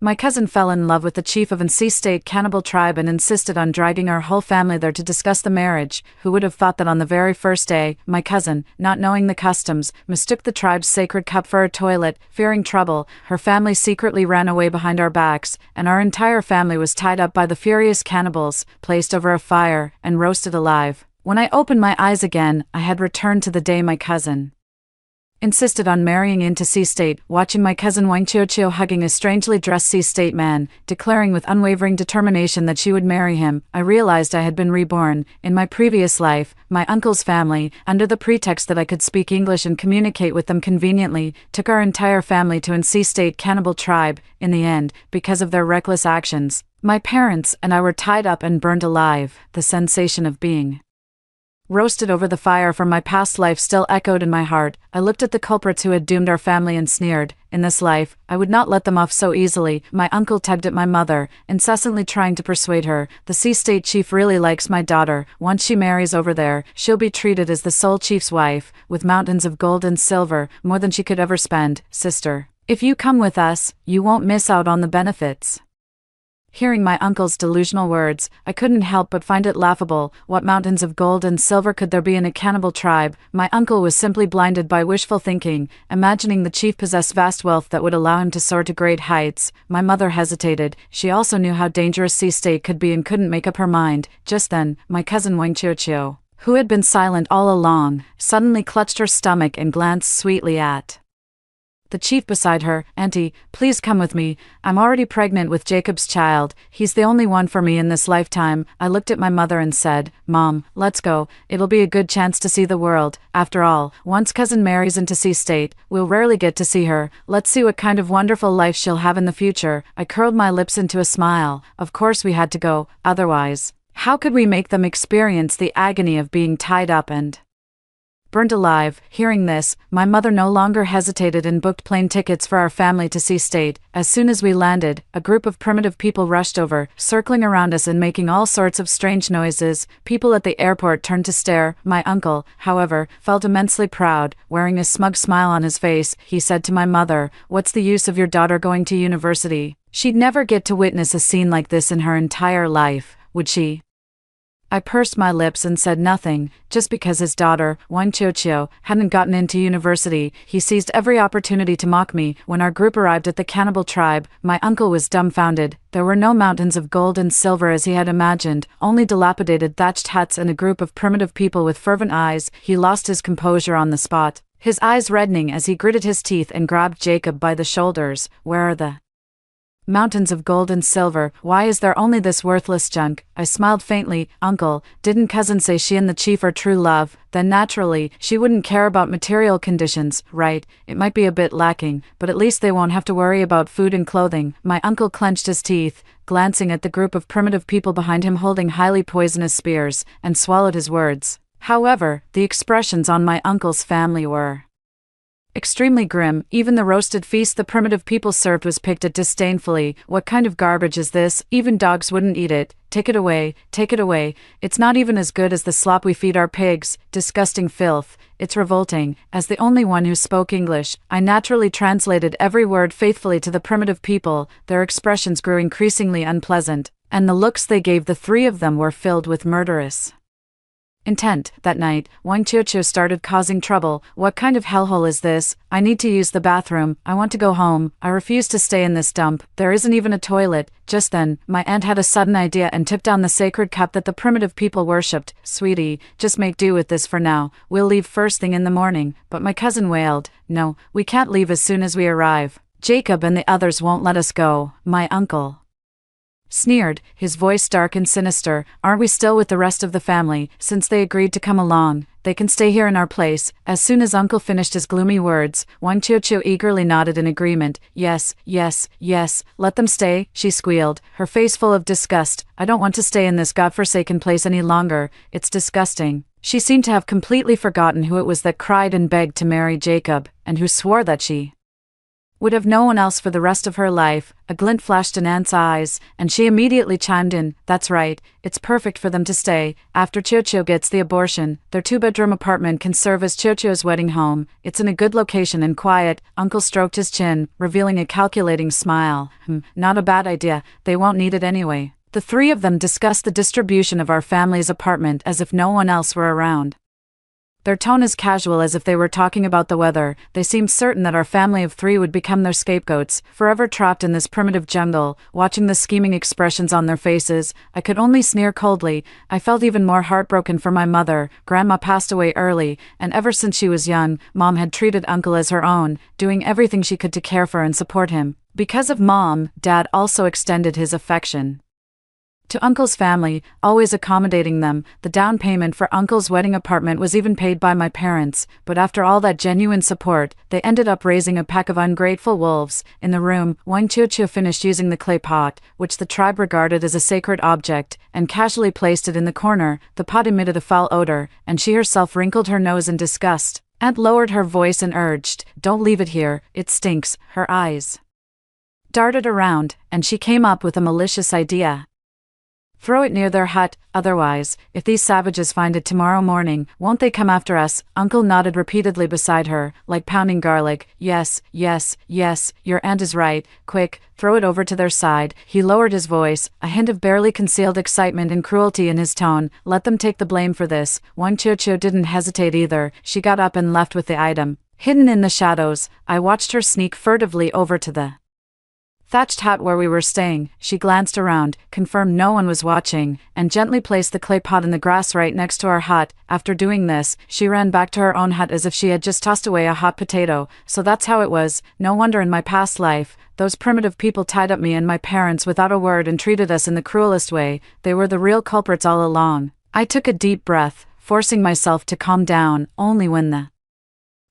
My cousin fell in love with the chief of an sea-state cannibal tribe and insisted on dragging our whole family there to discuss the marriage. Who would have thought that on the very first day, my cousin, not knowing the customs, mistook the tribe's sacred cup for a toilet. Fearing trouble, her family secretly ran away behind our backs, and our entire family was tied up by the furious cannibals, placed over a fire, and roasted alive. When I opened my eyes again, I had returned to the day my cousin insisted on marrying into sea-state, watching my cousin Waiti hugging a strangely dressed sea-state man, declaring with unwavering determination that she would marry him. I realized I had been reborn. In my previous life, my uncle's family, under the pretext that I could speak English and communicate with them conveniently, took our entire family to an sea-state cannibal tribe. In the end, because of their reckless actions, my parents and I were tied up and burned alive. The sensation of being roasted over the fire from my past life still echoed in my heart. I looked at the culprits who had doomed our family and sneered, in this life, I would not let them off so easily. My uncle tugged at my mother, incessantly trying to persuade her. The sea-state chief really likes my daughter. Once she marries over there, she'll be treated as the sole chief's wife, with mountains of gold and silver, more than she could ever spend. Sister, if you come with us, you won't miss out on the benefits. Hearing my uncle's delusional words, I couldn't help but find it laughable. What mountains of gold and silver could there be in a cannibal tribe? My uncle was simply blinded by wishful thinking, imagining the chief possessed vast wealth that would allow him to soar to great heights. My mother hesitated. She also knew how dangerous sea-state could be and couldn't make up her mind. Just then, my cousin Waiti, who had been silent all along, suddenly clutched her stomach and glanced sweetly at the chief beside her. Auntie, please come with me. I'm already pregnant with Jacob's child. He's the only one for me in this lifetime. I looked at my mother and said, Mom, let's go. It'll be a good chance to see the world. After all, once cousin marries into sea-state, we'll rarely get to see her. Let's see what kind of wonderful life she'll have in the future. I curled my lips into a smile. Of course we had to go, otherwise, how could we make them experience the agony of being tied up and burned alive? Hearing this, my mother no longer hesitated and booked plane tickets for our family to sea-state. As soon as we landed, a group of primitive people rushed over, circling around us and making all sorts of strange noises. People at the airport turned to stare. My uncle, however, felt immensely proud. Wearing a smug smile on his face, he said to my mother, "What's the use of your daughter going to university? She'd never get to witness a scene like this in her entire life, would she?" I pursed my lips and said nothing. Just because his daughter, Waiti, hadn't gotten into university, he seized every opportunity to mock me. When our group arrived at the cannibal tribe, my uncle was dumbfounded. There were no mountains of gold and silver as he had imagined, only dilapidated thatched huts and a group of primitive people with fervent eyes. He lost his composure on the spot, his eyes reddening as he gritted his teeth and grabbed Jacob by the shoulders. "Where are the mountains of gold and silver? Why is there only this worthless junk?" I smiled faintly. "Uncle, didn't cousin say she and the chief are true love? Then naturally, she wouldn't care about material conditions, right? It might be a bit lacking, but at least they won't have to worry about food and clothing." My uncle clenched his teeth, glancing at the group of primitive people behind him holding highly poisonous spears, and swallowed his words. However, the expressions on my uncle's family were extremely grim. Even the roasted feast the primitive people served was picked at disdainfully. "What kind of garbage is this? Even dogs wouldn't eat it. Take it away, take it away. It's not even as good as the slop we feed our pigs. Disgusting filth. It's revolting." As the only one who spoke English, I naturally translated every word faithfully to the primitive people. Their expressions grew increasingly unpleasant, and the looks they gave the three of them were filled with murderous intent. That night, Waiti started causing trouble. "What kind of hellhole is this? I need to use the bathroom. I want to go home. I refuse to stay in this dump. There isn't even a toilet." Just then, my aunt had a sudden idea and tipped down the sacred cup that the primitive people worshipped. "Sweetie, just make do with this for now. We'll leave first thing in the morning." But my cousin wailed, "No, we can't leave as soon as we arrive. Jacob and the others won't let us go." My uncle sneered, his voice dark and sinister. "Aren't we still with the rest of the family? Since they agreed to come along, they can stay here in our place." As soon as uncle finished his gloomy words, Waiti eagerly nodded in agreement. "Yes, yes, yes, let them stay," she squealed, her face full of disgust. "I don't want to stay in this godforsaken place any longer. It's disgusting." She seemed to have completely forgotten who it was that cried and begged to marry Jacob, and who swore that she Would have no one else for the rest of her life. A glint flashed in Aunt's eyes, and she immediately chimed in, "That's right, it's perfect for them to stay. After Chocho gets the abortion, their 2-bedroom apartment can serve as Chocho's wedding home. It's in a good location and quiet." Uncle stroked his chin, revealing a calculating smile. Not a bad idea, they won't need it anyway. The three of them discussed the distribution of our family's apartment as if no one else were around. Their tone as casual as if they were talking about the weather. They seemed certain that our family of 3 would become their scapegoats, forever trapped in this primitive jungle. Watching the scheming expressions on their faces, I could only sneer coldly. I felt even more heartbroken for my mother. Grandma passed away early, and ever since she was young, Mom had treated Uncle as her own, doing everything she could to care for and support him. Because of Mom, Dad also extended his affection to Uncle's family, always accommodating them. The down payment for Uncle's wedding apartment was even paid by my parents, but after all that genuine support, they ended up raising a pack of ungrateful wolves. In the room, Wang Chuchu finished using the clay pot, which the tribe regarded as a sacred object, and casually placed it in the corner. The pot emitted a foul odor, and she herself wrinkled her nose in disgust. Aunt lowered her voice and urged, "Don't leave it here, it stinks." Her eyes darted around, and she came up with a malicious idea. "Throw it near their hut, otherwise, if these savages find it tomorrow morning, won't they come after us?" Uncle nodded repeatedly beside her, like pounding garlic. "Yes, yes, yes, your aunt is right. Quick, throw it over to their side." He lowered his voice, a hint of barely concealed excitement and cruelty in his tone. "Let them take the blame for this." Wang Chuchu didn't hesitate either. She got up and left with the item. Hidden in the shadows, I watched her sneak furtively over to the thatched hut where we were staying. She glanced around, confirmed no one was watching, and gently placed the clay pot in the grass right next to our hut. After doing this, she ran back to her own hut as if she had just tossed away a hot potato. So that's how it was. No wonder in my past life, those primitive people tied up me and my parents without a word and treated us in the cruelest way. They were the real culprits all along. I took a deep breath, forcing myself to calm down. Only when the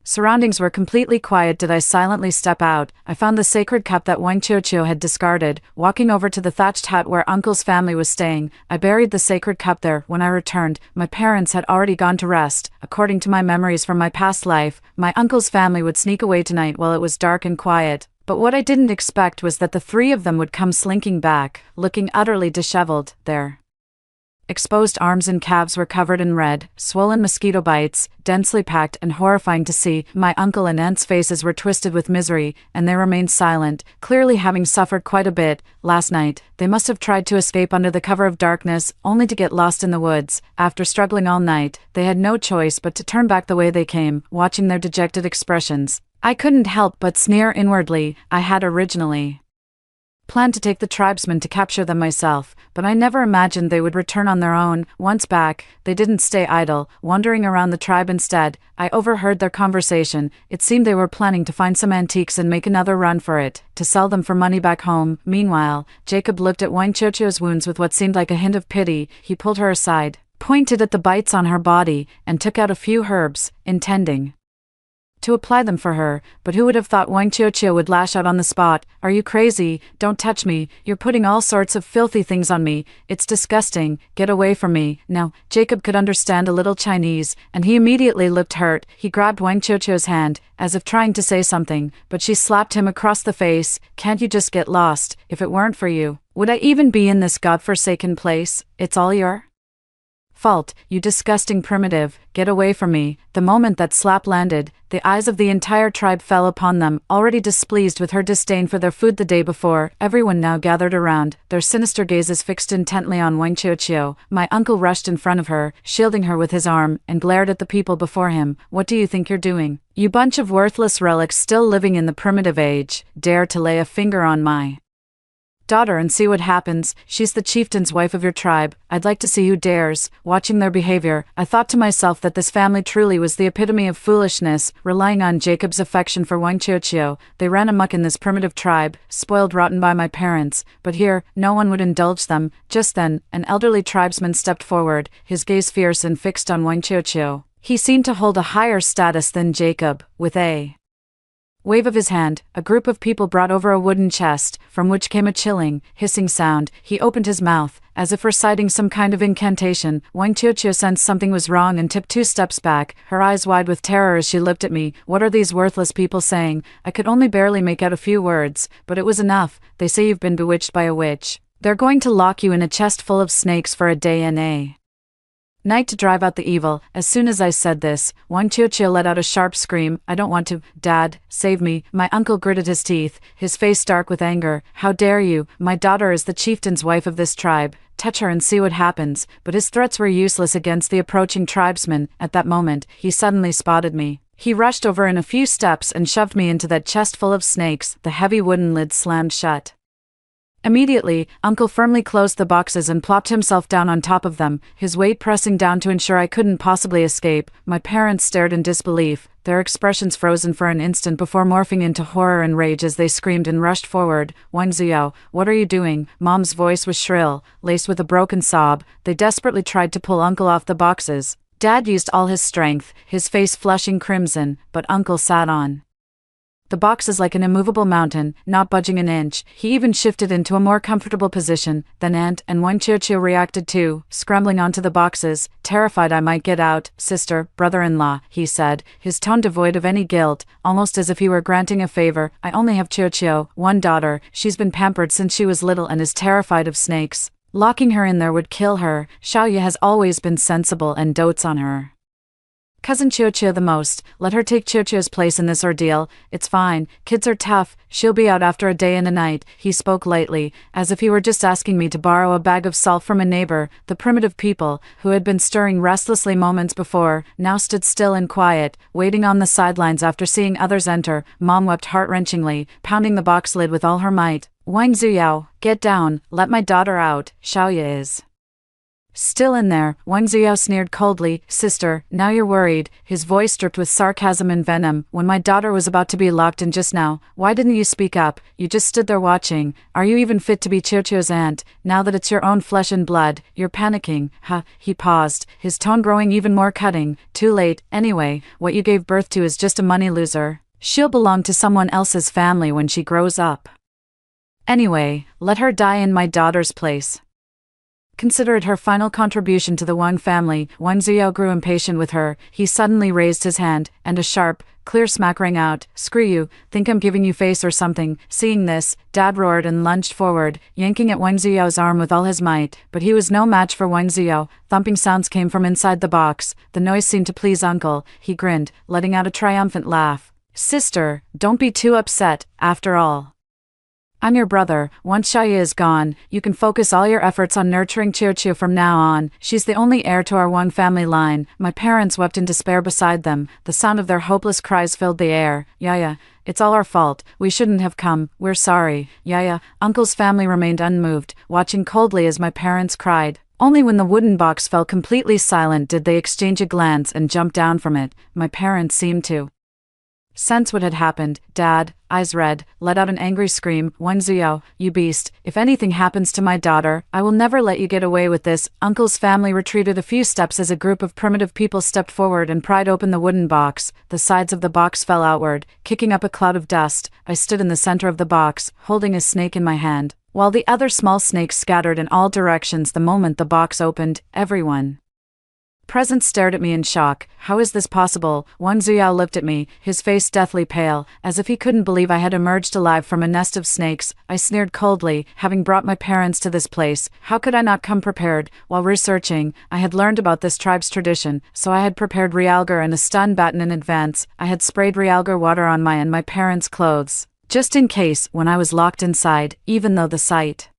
surroundings were completely quiet did I silently step out. I found the sacred cup that Wang Chuchu had discarded. Walking over to the thatched hut where Uncle's family was staying, I buried the sacred cup there. When I returned, my parents had already gone to rest. According to my memories from my past life, my uncle's family would sneak away tonight while it was dark and quiet. But what I didn't expect was that the 3 of them would come slinking back, looking utterly disheveled. Their exposed arms and calves were covered in red, swollen mosquito bites, densely packed and horrifying to see. My uncle and aunt's faces were twisted with misery, and they remained silent, clearly having suffered quite a bit. Last night, they must have tried to escape under the cover of darkness, only to get lost in the woods. After struggling all night, they had no choice but to turn back the way they came. Watching their dejected expressions, I couldn't help but sneer inwardly. I had originally planned to take the tribesmen to capture them myself, but I never imagined they would return on their own. Once back, they didn't stay idle, wandering around the tribe instead. I overheard their conversation. It seemed they were planning to find some antiques and make another run for it, to sell them for money back home. Meanwhile, Jacob looked at Wang Chuchu's wounds with what seemed like a hint of pity. He pulled her aside, pointed at the bites on her body, and took out a few herbs, intending to apply them for her. But who would have thought Wang Chuchu would lash out on the spot? "Are you crazy? Don't touch me. You're putting all sorts of filthy things on me. It's disgusting. Get away from me." Now, Jacob could understand a little Chinese, and he immediately looked hurt. He grabbed Wang Chuchu's hand, as if trying to say something, but she slapped him across the face. "Can't you just get lost? If it weren't for you, would I even be in this godforsaken place? It's all your fault, you disgusting primitive. Get away from me." The moment that slap landed, the eyes of the entire tribe fell upon them. Already displeased with her disdain for their food the day before, everyone now gathered around, their sinister gazes fixed intently on Wang Chuchu. My uncle rushed in front of her, shielding her with his arm, and glared at the people before him. "What do you think you're doing? You bunch of worthless relics still living in the primitive age, dare to lay a finger on my daughter and see what happens. She's the chieftain's wife of your tribe. I'd like to see who dares." Watching their behavior, I thought to myself that this family truly was the epitome of foolishness. Relying on Jacob's affection for Wang Chuchu, they ran amok in this primitive tribe, spoiled rotten by my parents. But here, no one would indulge them. Just then, an elderly tribesman stepped forward, his gaze fierce and fixed on Wang Chuchu. He seemed to hold a higher status than Jacob, with a Wave of his hand, a group of people brought over a wooden chest, from which came a chilling, hissing sound. He opened his mouth, as if reciting some kind of incantation. Wang Qiuqiu sensed something was wrong and tipped 2 steps back, her eyes wide with terror as she looked at me. What are these worthless people saying? I could only barely make out a few words, but it was enough. They say you've been bewitched by a witch. They're going to lock you in a chest full of snakes for a day and a night to drive out the evil. As soon as I said this, Wang Qiuqiu let out a sharp scream. I don't want to. Dad, save me. My uncle gritted his teeth, his face dark with anger. How dare you? My daughter is the chieftain's wife of this tribe. Touch her and see what happens. But his threats were useless against the approaching tribesman. At that moment, he suddenly spotted me. He rushed over in a few steps and shoved me into that chest full of snakes. The heavy wooden lid slammed shut. Immediately, Uncle firmly closed the boxes and plopped himself down on top of them, his weight pressing down to ensure I couldn't possibly escape. My parents stared in disbelief, their expressions frozen for an instant before morphing into horror and rage as they screamed and rushed forward. Wang Ziyao, what are you doing? Mom's voice was shrill, laced with a broken sob. They desperately tried to pull Uncle off the boxes. Dad used all his strength, his face flushing crimson, but Uncle sat on the boxes like an immovable mountain, not budging an inch. He even shifted into a more comfortable position. Then Aunt and Wang Qiuqiu reacted too, scrambling onto the boxes, terrified I might get out. Sister, brother-in-law, he said, his tone devoid of any guilt, almost as if he were granting a favor. I only have Qiuqiu, one daughter. She's been pampered since she was little and is terrified of snakes. Locking her in there would kill her. Xiaoye has always been sensible and dotes on her cousin Qiuqiu the most. Let her take Qiuqiu's place in this ordeal. It's fine. Kids are tough. She'll be out after a day and a night. He spoke lightly, as if he were just asking me to borrow a bag of salt from a neighbor. The primitive people, who had been stirring restlessly moments before, now stood still and quiet, waiting on the sidelines after seeing others enter. Mom wept heart-wrenchingly, pounding the box lid with all her might. Wang Ziyao, get down. Let my daughter out. Xiaoye is still in there. Wang Ziyao sneered coldly. Sister, now you're worried. His voice dripped with sarcasm and venom. When my daughter was about to be locked in just now, why didn't you speak up? You just stood there watching. Are you even fit to be Qiuqiu's aunt? Now that it's your own flesh and blood, you're panicking. Huh? He paused, his tone growing even more cutting. Too late. Anyway, what you gave birth to is just a money loser. She'll belong to someone else's family when she grows up. Anyway, let her die in my daughter's place. Consider it her final contribution to the Wang family. Wang Ziyao grew impatient with her. He suddenly raised his hand, and a sharp, clear smack rang out. Screw you, think I'm giving you face or something. Seeing this, Dad roared and lunged forward, yanking at Wang Ziyao's arm with all his might. But he was no match for Wang Ziyao. Thumping sounds came from inside the box. The noise seemed to please Uncle. He grinned, letting out a triumphant laugh. Sister, don't be too upset, after all. I'm your brother. Once Xiaoye is gone, you can focus all your efforts on nurturing Qiuqiu from now on. She's the only heir to our Wang family line. My parents wept in despair beside them. The sound of their hopeless cries filled the air. Yaya, it's all our fault. We shouldn't have come. We're sorry. Yaya, Uncle's family remained unmoved, watching coldly as my parents cried. Only when the wooden box fell completely silent did they exchange a glance and jump down from it. My parents seemed to sense what had happened. Dad, eyes red, let out an angry scream. Wang Ziyao, you beast, if anything happens to my daughter, I will never let you get away with this. Uncle's family retreated a few steps as a group of primitive people stepped forward and pried open the wooden box. The sides of the box fell outward, kicking up a cloud of dust. I stood in the center of the box, holding a snake in my hand, while the other small snakes scattered in all directions the moment the box opened. Everyone present stared at me in shock. How is this possible? Wang Ziyao looked at me, his face deathly pale, as if he couldn't believe I had emerged alive from a nest of snakes. I sneered coldly, having brought my parents to this place. How could I not come prepared? While researching, I had learned about this tribe's tradition, so I had prepared realgar and a stun baton in advance. I had sprayed realgar water on my and my parents' clothes, just in case, when I was locked inside, even though the sight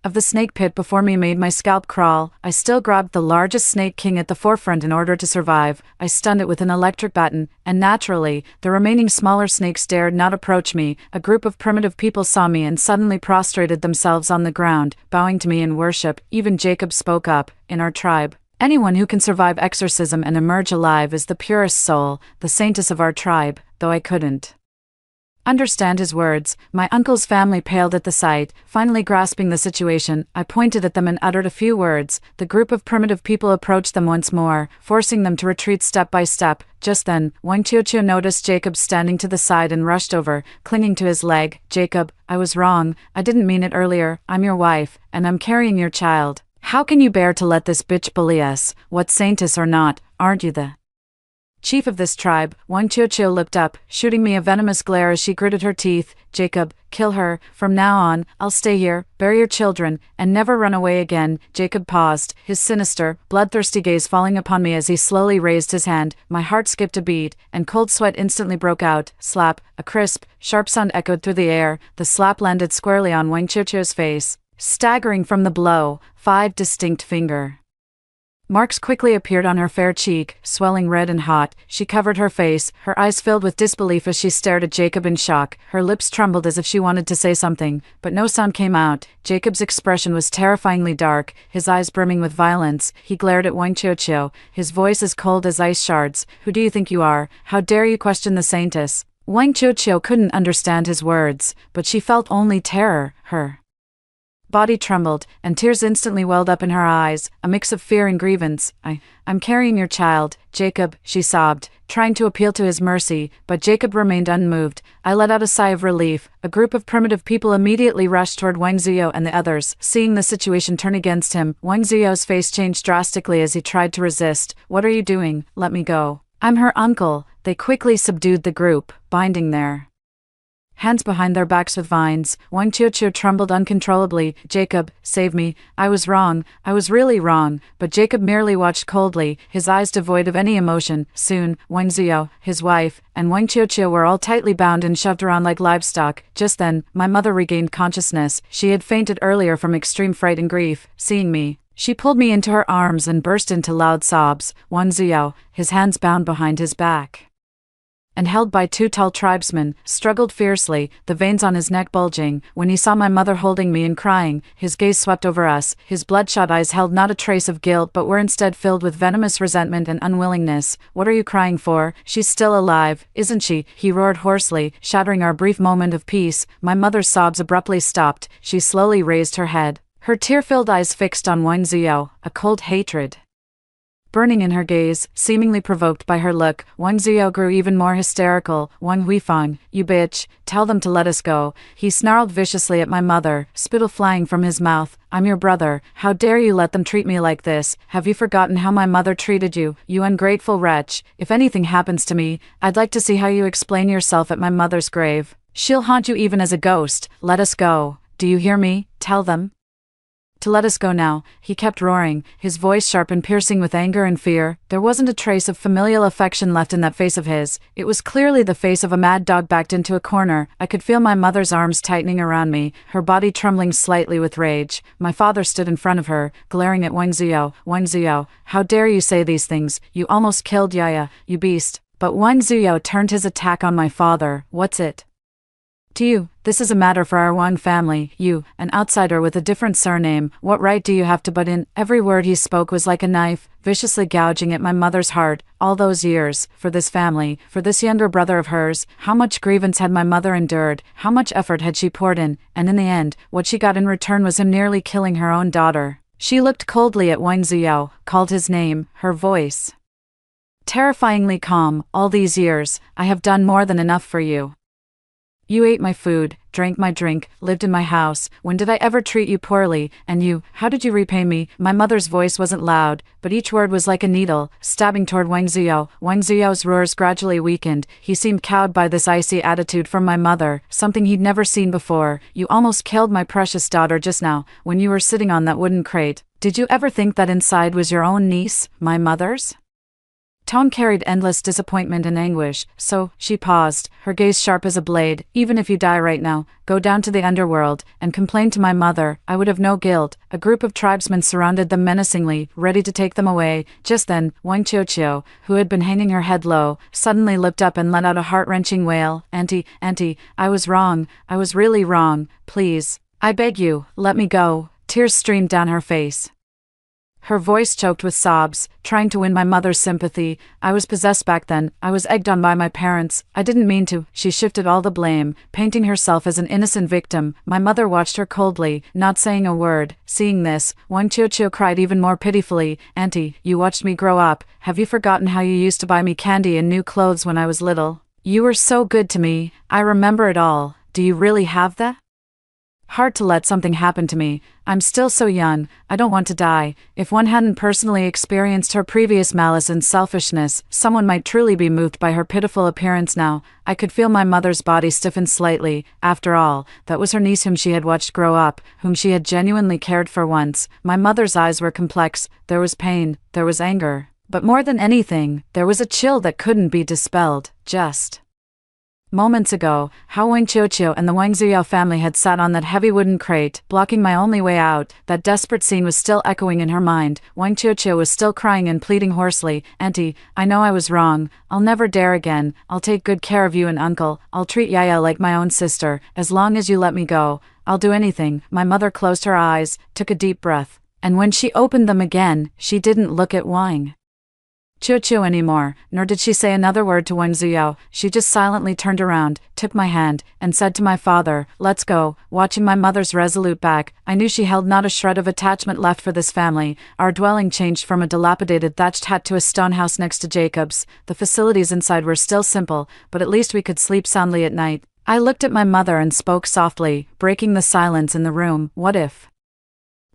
of the snake pit before me made my scalp crawl. I still grabbed the largest snake king at the forefront in order to survive. I stunned it with an electric baton, and naturally, the remaining smaller snakes dared not approach me. A group of primitive people saw me and suddenly prostrated themselves on the ground, bowing to me in worship. Even Jacob spoke up. In our tribe, anyone who can survive exorcism and emerge alive is the purest soul, the saintess of our tribe, though I couldn't understand his words. My uncle's family paled at the sight. Finally grasping the situation, I pointed at them and uttered a few words. The group of primitive people approached them once more, forcing them to retreat step by step. Just then, Wang Qiuqiu noticed Jacob standing to the side and rushed over, clinging to his leg. "Jacob, I was wrong. I didn't mean it earlier. I'm your wife, and I'm carrying your child. How can you bear to let this bitch bully us? What, saintess or not, aren't you the chief of this tribe?" Wang Qiuqiu looked up, shooting me a venomous glare as she gritted her teeth. "Jacob, kill her. From now on, I'll stay here, bear your children, and never run away again." Jacob paused, his sinister, bloodthirsty gaze falling upon me as he slowly raised his hand. My heart skipped a beat, and cold sweat instantly broke out. Slap! A crisp, sharp sound echoed through the air. The slap landed squarely on Wang Qiuqiu's face. Staggering from the blow, 5 distinct finger marks quickly appeared on her fair cheek, swelling red and hot. She covered her face, her eyes filled with disbelief as she stared at Jacob in shock. Her lips trembled as if she wanted to say something, but no sound came out. Jacob's expression was terrifyingly dark, his eyes brimming with violence. He glared at Wang Qiuqiu, his voice as cold as ice shards. "Who do you think you are? How dare you question the saintess?" Wang Qiuqiu couldn't understand his words, but she felt only terror. Her body trembled, and tears instantly welled up in her eyes, a mix of fear and grievance. I'm carrying your child, Jacob," she sobbed, trying to appeal to his mercy, but Jacob remained unmoved. I let out a sigh of relief. A group of primitive people immediately rushed toward Wang Ziyo and the others. Seeing the situation turn against him, Wang Ziyo's face changed drastically as he tried to resist. "What are you doing? Let me go. I'm her uncle." They quickly subdued the group, binding their hands behind their backs with vines. Wang Qiuqiu trembled uncontrollably. "Jacob, save me. I was wrong. I was really wrong." But Jacob merely watched coldly, his eyes devoid of any emotion. Soon, Wang Ziyo, his wife, and Wang Qiuqiu were all tightly bound and shoved around like livestock. Just then, my mother regained consciousness. She had fainted earlier from extreme fright and grief. Seeing me, she pulled me into her arms and burst into loud sobs. Wang Ziyo, his hands bound behind his back and held by 2 tall tribesmen, struggled fiercely, the veins on his neck bulging. When he saw my mother holding me and crying, his gaze swept over us. His bloodshot eyes held not a trace of guilt but were instead filled with venomous resentment and unwillingness. "What are you crying for? She's still alive, isn't she?" he roared hoarsely, shattering our brief moment of peace. My mother's sobs abruptly stopped. She slowly raised her head, her tear-filled eyes fixed on Wang Ziyo, a cold hatred burning in her gaze. Seemingly provoked by her look, Wang Ziyo grew even more hysterical. "Wang Huifang, you bitch, tell them to let us go." He snarled viciously at my mother, spittle flying from his mouth. "I'm your brother. How dare you let them treat me like this? Have you forgotten how my mother treated you, you ungrateful wretch? If anything happens to me, I'd like to see how you explain yourself at my mother's grave. She'll haunt you even as a ghost. Let us go. Do you hear me? Tell them to let us go now." He kept roaring, his voice sharp and piercing with anger and fear. There wasn't a trace of familial affection left in that face of his. It was clearly the face of a mad dog backed into a corner. I could feel my mother's arms tightening around me, her body trembling slightly with rage. My father stood in front of her, glaring at Wang Ziyo. "Wang Ziyo, how dare you say these things? You almost killed Yaya, you beast." But Wang Ziyo turned his attack on my father. "What's it to you? This is a matter for our Wang family. You, an outsider with a different surname, what right do you have to butt in?" Every word he spoke was like a knife, viciously gouging at my mother's heart. All those years, for this family, for this younger brother of hers, how much grievance had my mother endured, how much effort had she poured in, and in the end, what she got in return was him nearly killing her own daughter. She looked coldly at Wang Ziyo, called his name, her voice terrifyingly calm. "All these years, I have done more than enough for you. You ate my food, drank my drink, lived in my house. When did I ever treat you poorly? And you, how did you repay me?" My mother's voice wasn't loud, but each word was like a needle, stabbing toward Wang Ziyo. Wang Ziyo's roars gradually weakened. He seemed cowed by this icy attitude from my mother, something he'd never seen before. "You almost killed my precious daughter just now, when you were sitting on that wooden crate. Did you ever think that inside was your own niece, my mother's?" Tone carried endless disappointment and anguish. "So," she paused, her gaze sharp as a blade, "even if you die right now, go down to the underworld, and complain to my mother, I would have no guilt." A group of tribesmen surrounded them menacingly, ready to take them away. Just then, Wang Qiuqiu, who had been hanging her head low, suddenly looked up and let out a heart-wrenching wail. Auntie, I was wrong. I was really wrong. Please, I beg you, let me go." Tears streamed down her face. Her voice choked with sobs, trying to win my mother's sympathy. I was possessed back then. I was egged on by my parents. I didn't mean to. She shifted all the blame, painting herself as an innocent victim. My mother watched her coldly, not saying a word. Seeing this, Wang Qiuqiu cried even more pitifully. Auntie, you watched me grow up. Have you forgotten how you used to buy me candy and new clothes when I was little? You were so good to me. I remember it all. Do you really have that? Hard to let something happen to me. I'm still so young. I don't want to die. If one hadn't personally experienced her previous malice and selfishness, someone might truly be moved by her pitiful appearance now. I could feel my mother's body stiffen slightly. After all, that was her niece whom she had watched grow up, whom she had genuinely cared for once. My mother's eyes were complex. There was pain. There was anger. But more than anything, there was a chill that couldn't be dispelled. Just moments ago, how Wang Qiuqiu and the Wang Ziyao family had sat on that heavy wooden crate, blocking my only way out. That desperate scene was still echoing in her mind. Wang Qiuqiu was still crying and pleading hoarsely, Auntie, I know I was wrong. I'll never dare again. I'll take good care of you and uncle. I'll treat Yaya like my own sister. As long as you let me go, I'll do anything. My mother closed her eyes, took a deep breath, and when she opened them again, she didn't look at Wang Qiuqiu anymore, nor did she say another word to Wang Ziyao. She just silently turned around, took my hand, and said to my father, let's go. Watching my mother's resolute back, I knew she held not a shred of attachment left for this family. Our dwelling changed from a dilapidated thatched hut to a stone house next to Jacob's. The facilities inside were still simple, but at least we could sleep soundly at night. I looked at my mother and spoke softly, breaking the silence in the room. What if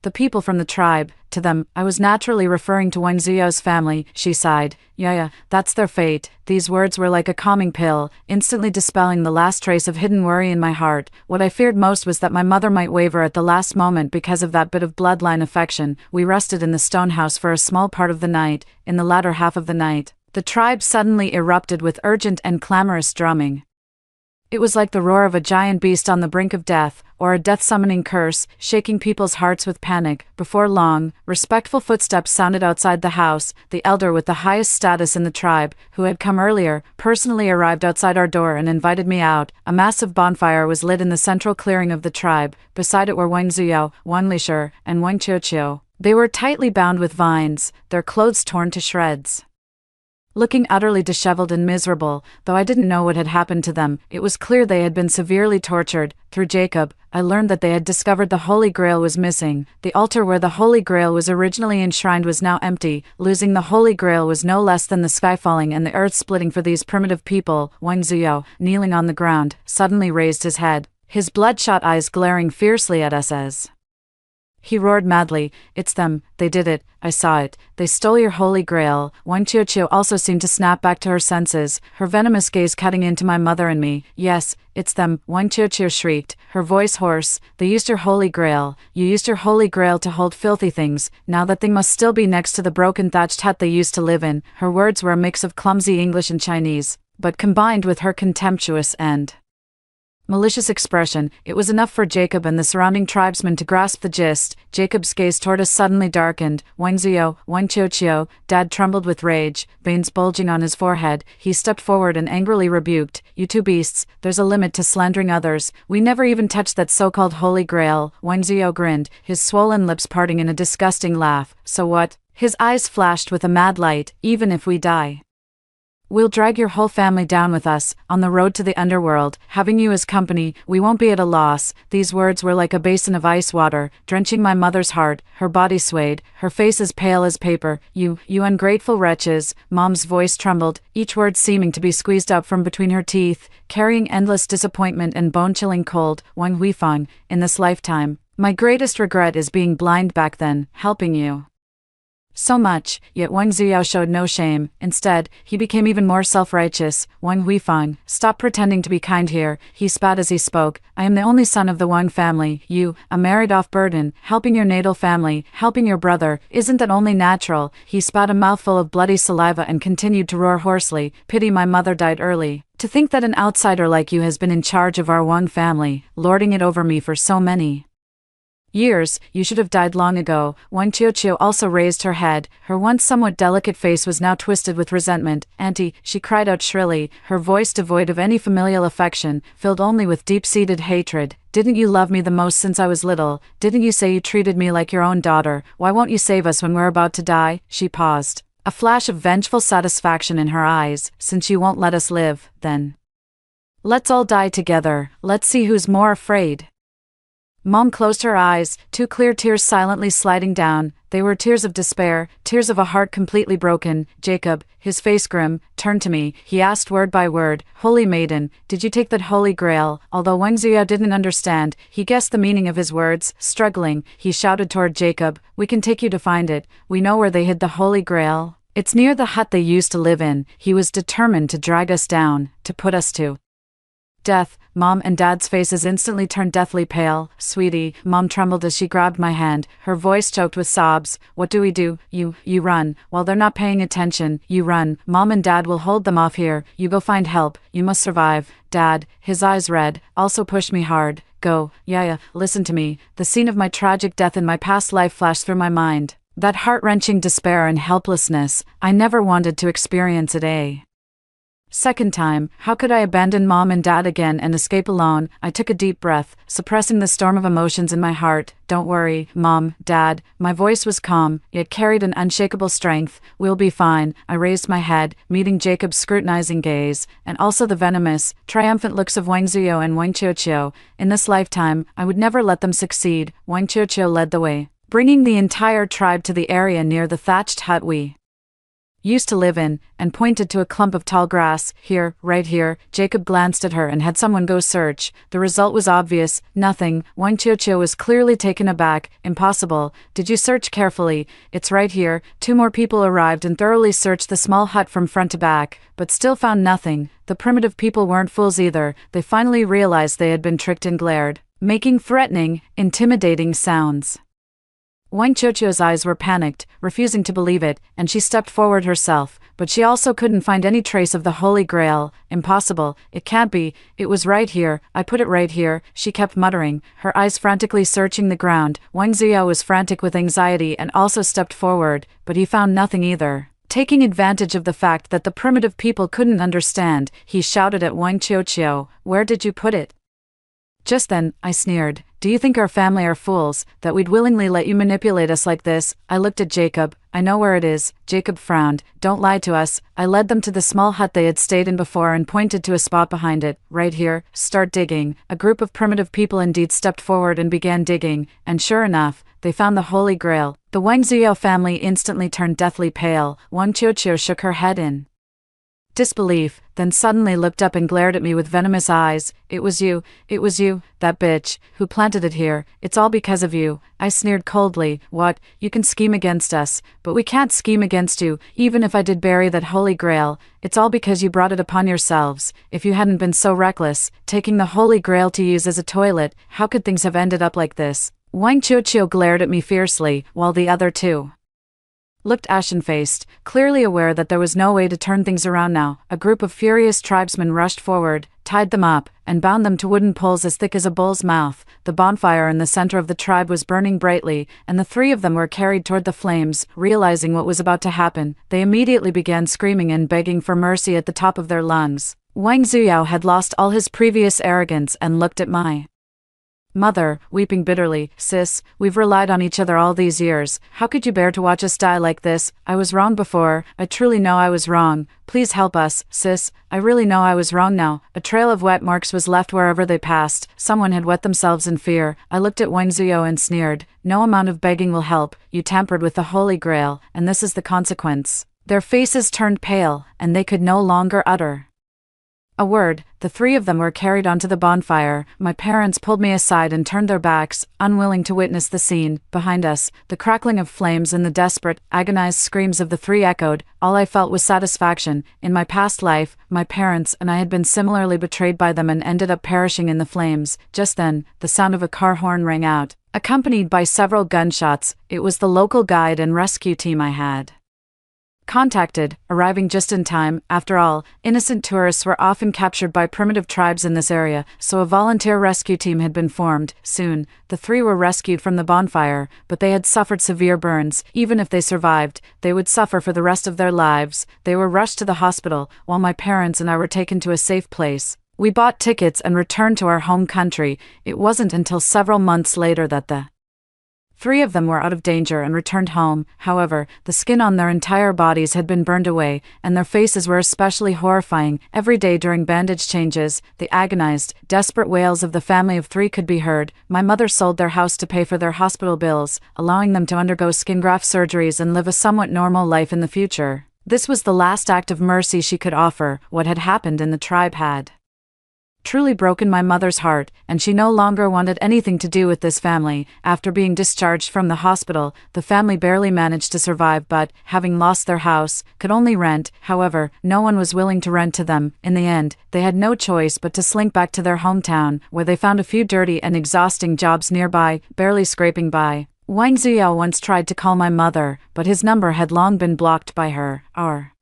the people from the tribe, to them, I was naturally referring to Wang Ziyao's family, she sighed. Yeah, that's their fate. These words were like a calming pill, instantly dispelling the last trace of hidden worry in my heart. What I feared most was that my mother might waver at the last moment because of that bit of bloodline affection. We rested in the stone house for a small part of the night. In the latter half of the night, the tribe suddenly erupted with urgent and clamorous drumming. It was like the roar of a giant beast on the brink of death, or a death-summoning curse, shaking people's hearts with panic. Before long, respectful footsteps sounded outside the house. The elder with the highest status in the tribe, who had come earlier, personally arrived outside our door and invited me out. A massive bonfire was lit in the central clearing of the tribe. Beside it were Wang Ziyao, Wang Lishur, and Wang Qiuqiu. They were tightly bound with vines, their clothes torn to shreds. Looking utterly disheveled and miserable, though I didn't know what had happened to them, it was clear they had been severely tortured. Through Jacob, I learned that they had discovered the Holy Grail was missing. The altar where the Holy Grail was originally enshrined was now empty. Losing the Holy Grail was no less than the sky falling and the earth splitting for these primitive people. Wang Ziyao, kneeling on the ground, suddenly raised his head, his bloodshot eyes glaring fiercely at us as he roared madly, it's them, they did it, I saw it, they stole your Holy Grail. Wang Qiuqiu also seemed to snap back to her senses, her venomous gaze cutting into my mother and me. Yes, it's them, Wang Qiuqiu shrieked, her voice hoarse. They used your Holy Grail. You used your Holy Grail to hold filthy things. Now that thing must still be next to the broken thatched hut they used to live in. Her words were a mix of clumsy English and Chinese, but combined with her contemptuous and malicious expression, it was enough for Jacob and the surrounding tribesmen to grasp the gist. Jacob's gaze toward us suddenly darkened. Wang Ziyao, Wang Qiuqiu, Dad trembled with rage, veins bulging on his forehead. He stepped forward and angrily rebuked, you two beasts, there's a limit to slandering others. We never even touched that so-called Holy Grail. Wang Ziyao grinned, his swollen lips parting in a disgusting laugh. So what? His eyes flashed with a mad light. Even if we die, we'll drag your whole family down with us, on the road to the underworld. Having you as company, we won't be at a loss. These words were like a basin of ice water, drenching my mother's heart. Her body swayed, her face as pale as paper. You ungrateful wretches. Mom's voice trembled, each word seeming to be squeezed out from between her teeth, carrying endless disappointment and bone-chilling cold. Wang Huifang, in this lifetime, my greatest regret is being blind back then, helping you so much. Yet Wang Ziyao showed no shame. Instead, he became even more self-righteous. Wang Huifang, stop pretending to be kind here, he spat as he spoke. I am the only son of the Wang family. You, a married-off burden, helping your natal family, helping your brother, isn't that only natural? He spat a mouthful of bloody saliva and continued to roar hoarsely, pity my mother died early. To think that an outsider like you has been in charge of our Wang family, lording it over me for so many Years, you should have died long ago. Wang Qiuqiu also raised her head. Her once somewhat delicate face was now twisted with resentment. Auntie, she cried out shrilly, her voice devoid of any familial affection, filled only with deep-seated hatred. Didn't you love me the most since I was little? Didn't you say you treated me like your own daughter? Why won't you save us when we're about to die? She paused, a flash of vengeful satisfaction in her eyes. Since you won't let us live, then let's all die together. Let's see who's more afraid. Mom closed her eyes, two clear tears silently sliding down. They were tears of despair, tears of a heart completely broken. Jacob, his face grim, turned to me. He asked word by word, "Holy Maiden, did you take that Holy Grail?" Although Wang Ziya didn't understand, he guessed the meaning of his words. Struggling, he shouted toward Jacob, "We can take you to find it. We know where they hid the Holy Grail. It's near the hut they used to live in." He was determined to drag us down, to put us to death. Mom and Dad's faces instantly turned deathly pale. "Sweetie," Mom trembled as she grabbed my hand, her voice choked with sobs. "What do we do?" You run. While they're not paying attention, you run. Mom and Dad will hold them off here. You go find help. You must survive." Dad, his eyes red, also pushed me hard. "Go, Yaya, listen to me." The scene of my tragic death in my past life flashed through my mind. That heart-wrenching despair and helplessness, I never wanted to experience it. Second time, how could I abandon Mom and Dad again and escape alone? I took a deep breath, suppressing the storm of emotions in my heart. "Don't worry, Mom, Dad." My voice was calm, yet carried an unshakable strength. "We'll be fine." I raised my head, meeting Jacob's scrutinizing gaze, and also the venomous, triumphant looks of Wang Ziyo and Wang Qiuqiu. In this lifetime, I would never let them succeed. Wang Qiuqiu led the way, bringing the entire tribe to the area near the thatched hut we used to live in, and pointed to a clump of tall grass. "Here, right here." Jacob glanced at her and had someone go search. The result was obvious, nothing. Wang Qiuqiu was clearly taken aback. "Impossible. Did you search carefully?" "It's right here." Two more people arrived and thoroughly searched the small hut from front to back, but still found nothing. The primitive people weren't fools either. They finally realized they had been tricked and glared, making threatening, intimidating sounds. Wang Qiuqiu's eyes were panicked, refusing to believe it, and she stepped forward herself, but she also couldn't find any trace of the Holy Grail. "Impossible. It can't be. It was right here. I put it right here," she kept muttering, her eyes frantically searching the ground. Wang Ziya was frantic with anxiety and also stepped forward, but he found nothing either. Taking advantage of the fact that the primitive people couldn't understand, he shouted at Wang Qiuqiu, "Where did you put it?" Just then, I sneered. "Do you think our family are fools, that we'd willingly let you manipulate us like this?" I looked at Jacob. "I know where it is." Jacob frowned. "Don't lie to us." I led them to the small hut they had stayed in before and pointed to a spot behind it. "Right here. Start digging." A group of primitive people indeed stepped forward and began digging, and sure enough, they found the Holy Grail. The Wang Ziyo family instantly turned deathly pale. Wang Qiuqiu shook her head in disbelief, then suddenly looked up and glared at me with venomous eyes. It was you, that bitch, who planted it here. It's all because of you." I sneered coldly. "What? You can scheme against us, but we can't scheme against you. Even if I did bury that Holy Grail, it's all because you brought it upon yourselves. If you hadn't been so reckless, taking the Holy Grail to use as a toilet, how could things have ended up like this?" Wang Qiuqiu glared at me fiercely, while the other two looked ashen-faced, clearly aware that there was no way to turn things around now. A group of furious tribesmen rushed forward, tied them up, and bound them to wooden poles as thick as a bull's mouth. The bonfire in the center of the tribe was burning brightly, and the three of them were carried toward the flames. Realizing what was about to happen, they immediately began screaming and begging for mercy at the top of their lungs. Wang Ziyo had lost all his previous arrogance and looked at my mother, weeping bitterly. "Sis, we've relied on each other all these years. How could you bear to watch us die like this? I was wrong before. I truly know I was wrong. Please help us, sis. I really know I was wrong now." A trail of wet marks was left wherever they passed. Someone had wet themselves in fear. I looked at Wang Ziyo and sneered. "No amount of begging will help. You tampered with the Holy Grail, and this is the consequence." Their faces turned pale, and they could no longer utter a word. The three of them were carried onto the bonfire. My parents pulled me aside and turned their backs, unwilling to witness the scene. Behind us, the crackling of flames and the desperate, agonized screams of the three echoed. All I felt was satisfaction. In my past life, my parents and I had been similarly betrayed by them and ended up perishing in the flames. Just then, the sound of a car horn rang out, accompanied by several gunshots. It was the local guide and rescue team I had contacted, arriving just in time. After all, innocent tourists were often captured by primitive tribes in this area, so a volunteer rescue team had been formed. Soon, the three were rescued from the bonfire, but they had suffered severe burns. Even if they survived, they would suffer for the rest of their lives. They were rushed to the hospital, while my parents and I were taken to a safe place. We bought tickets and returned to our home country. It wasn't until several months later that the three of them were out of danger and returned home. However, the skin on their entire bodies had been burned away, and their faces were especially horrifying. Every day during bandage changes, the agonized, desperate wails of the family of three could be heard. My mother sold their house to pay for their hospital bills, allowing them to undergo skin graft surgeries and live a somewhat normal life in the future. This was the last act of mercy she could offer. What had happened in the tribe had truly broken my mother's heart, and she no longer wanted anything to do with this family. After being discharged from the hospital, the family barely managed to survive, but, having lost their house, could only rent. However, no one was willing to rent to them. In the end, they had no choice but to slink back to their hometown, where they found a few dirty and exhausting jobs nearby, barely scraping by. Wang Ziyao once tried to call my mother, but his number had long been blocked by her. Our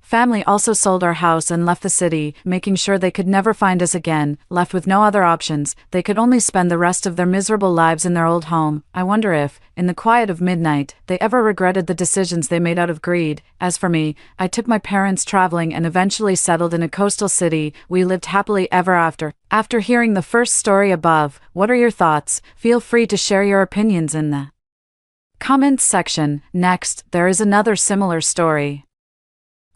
family also sold our house and left the city, making sure they could never find us again. Left with no other options, they could only spend the rest of their miserable lives in their old home. I wonder if, in the quiet of midnight, they ever regretted the decisions they made out of greed. As for me, I took my parents traveling and eventually settled in a coastal city. We lived happily ever after. After hearing the first story above, what are your thoughts? Feel free to share your opinions in the comments section. Next, there is another similar story.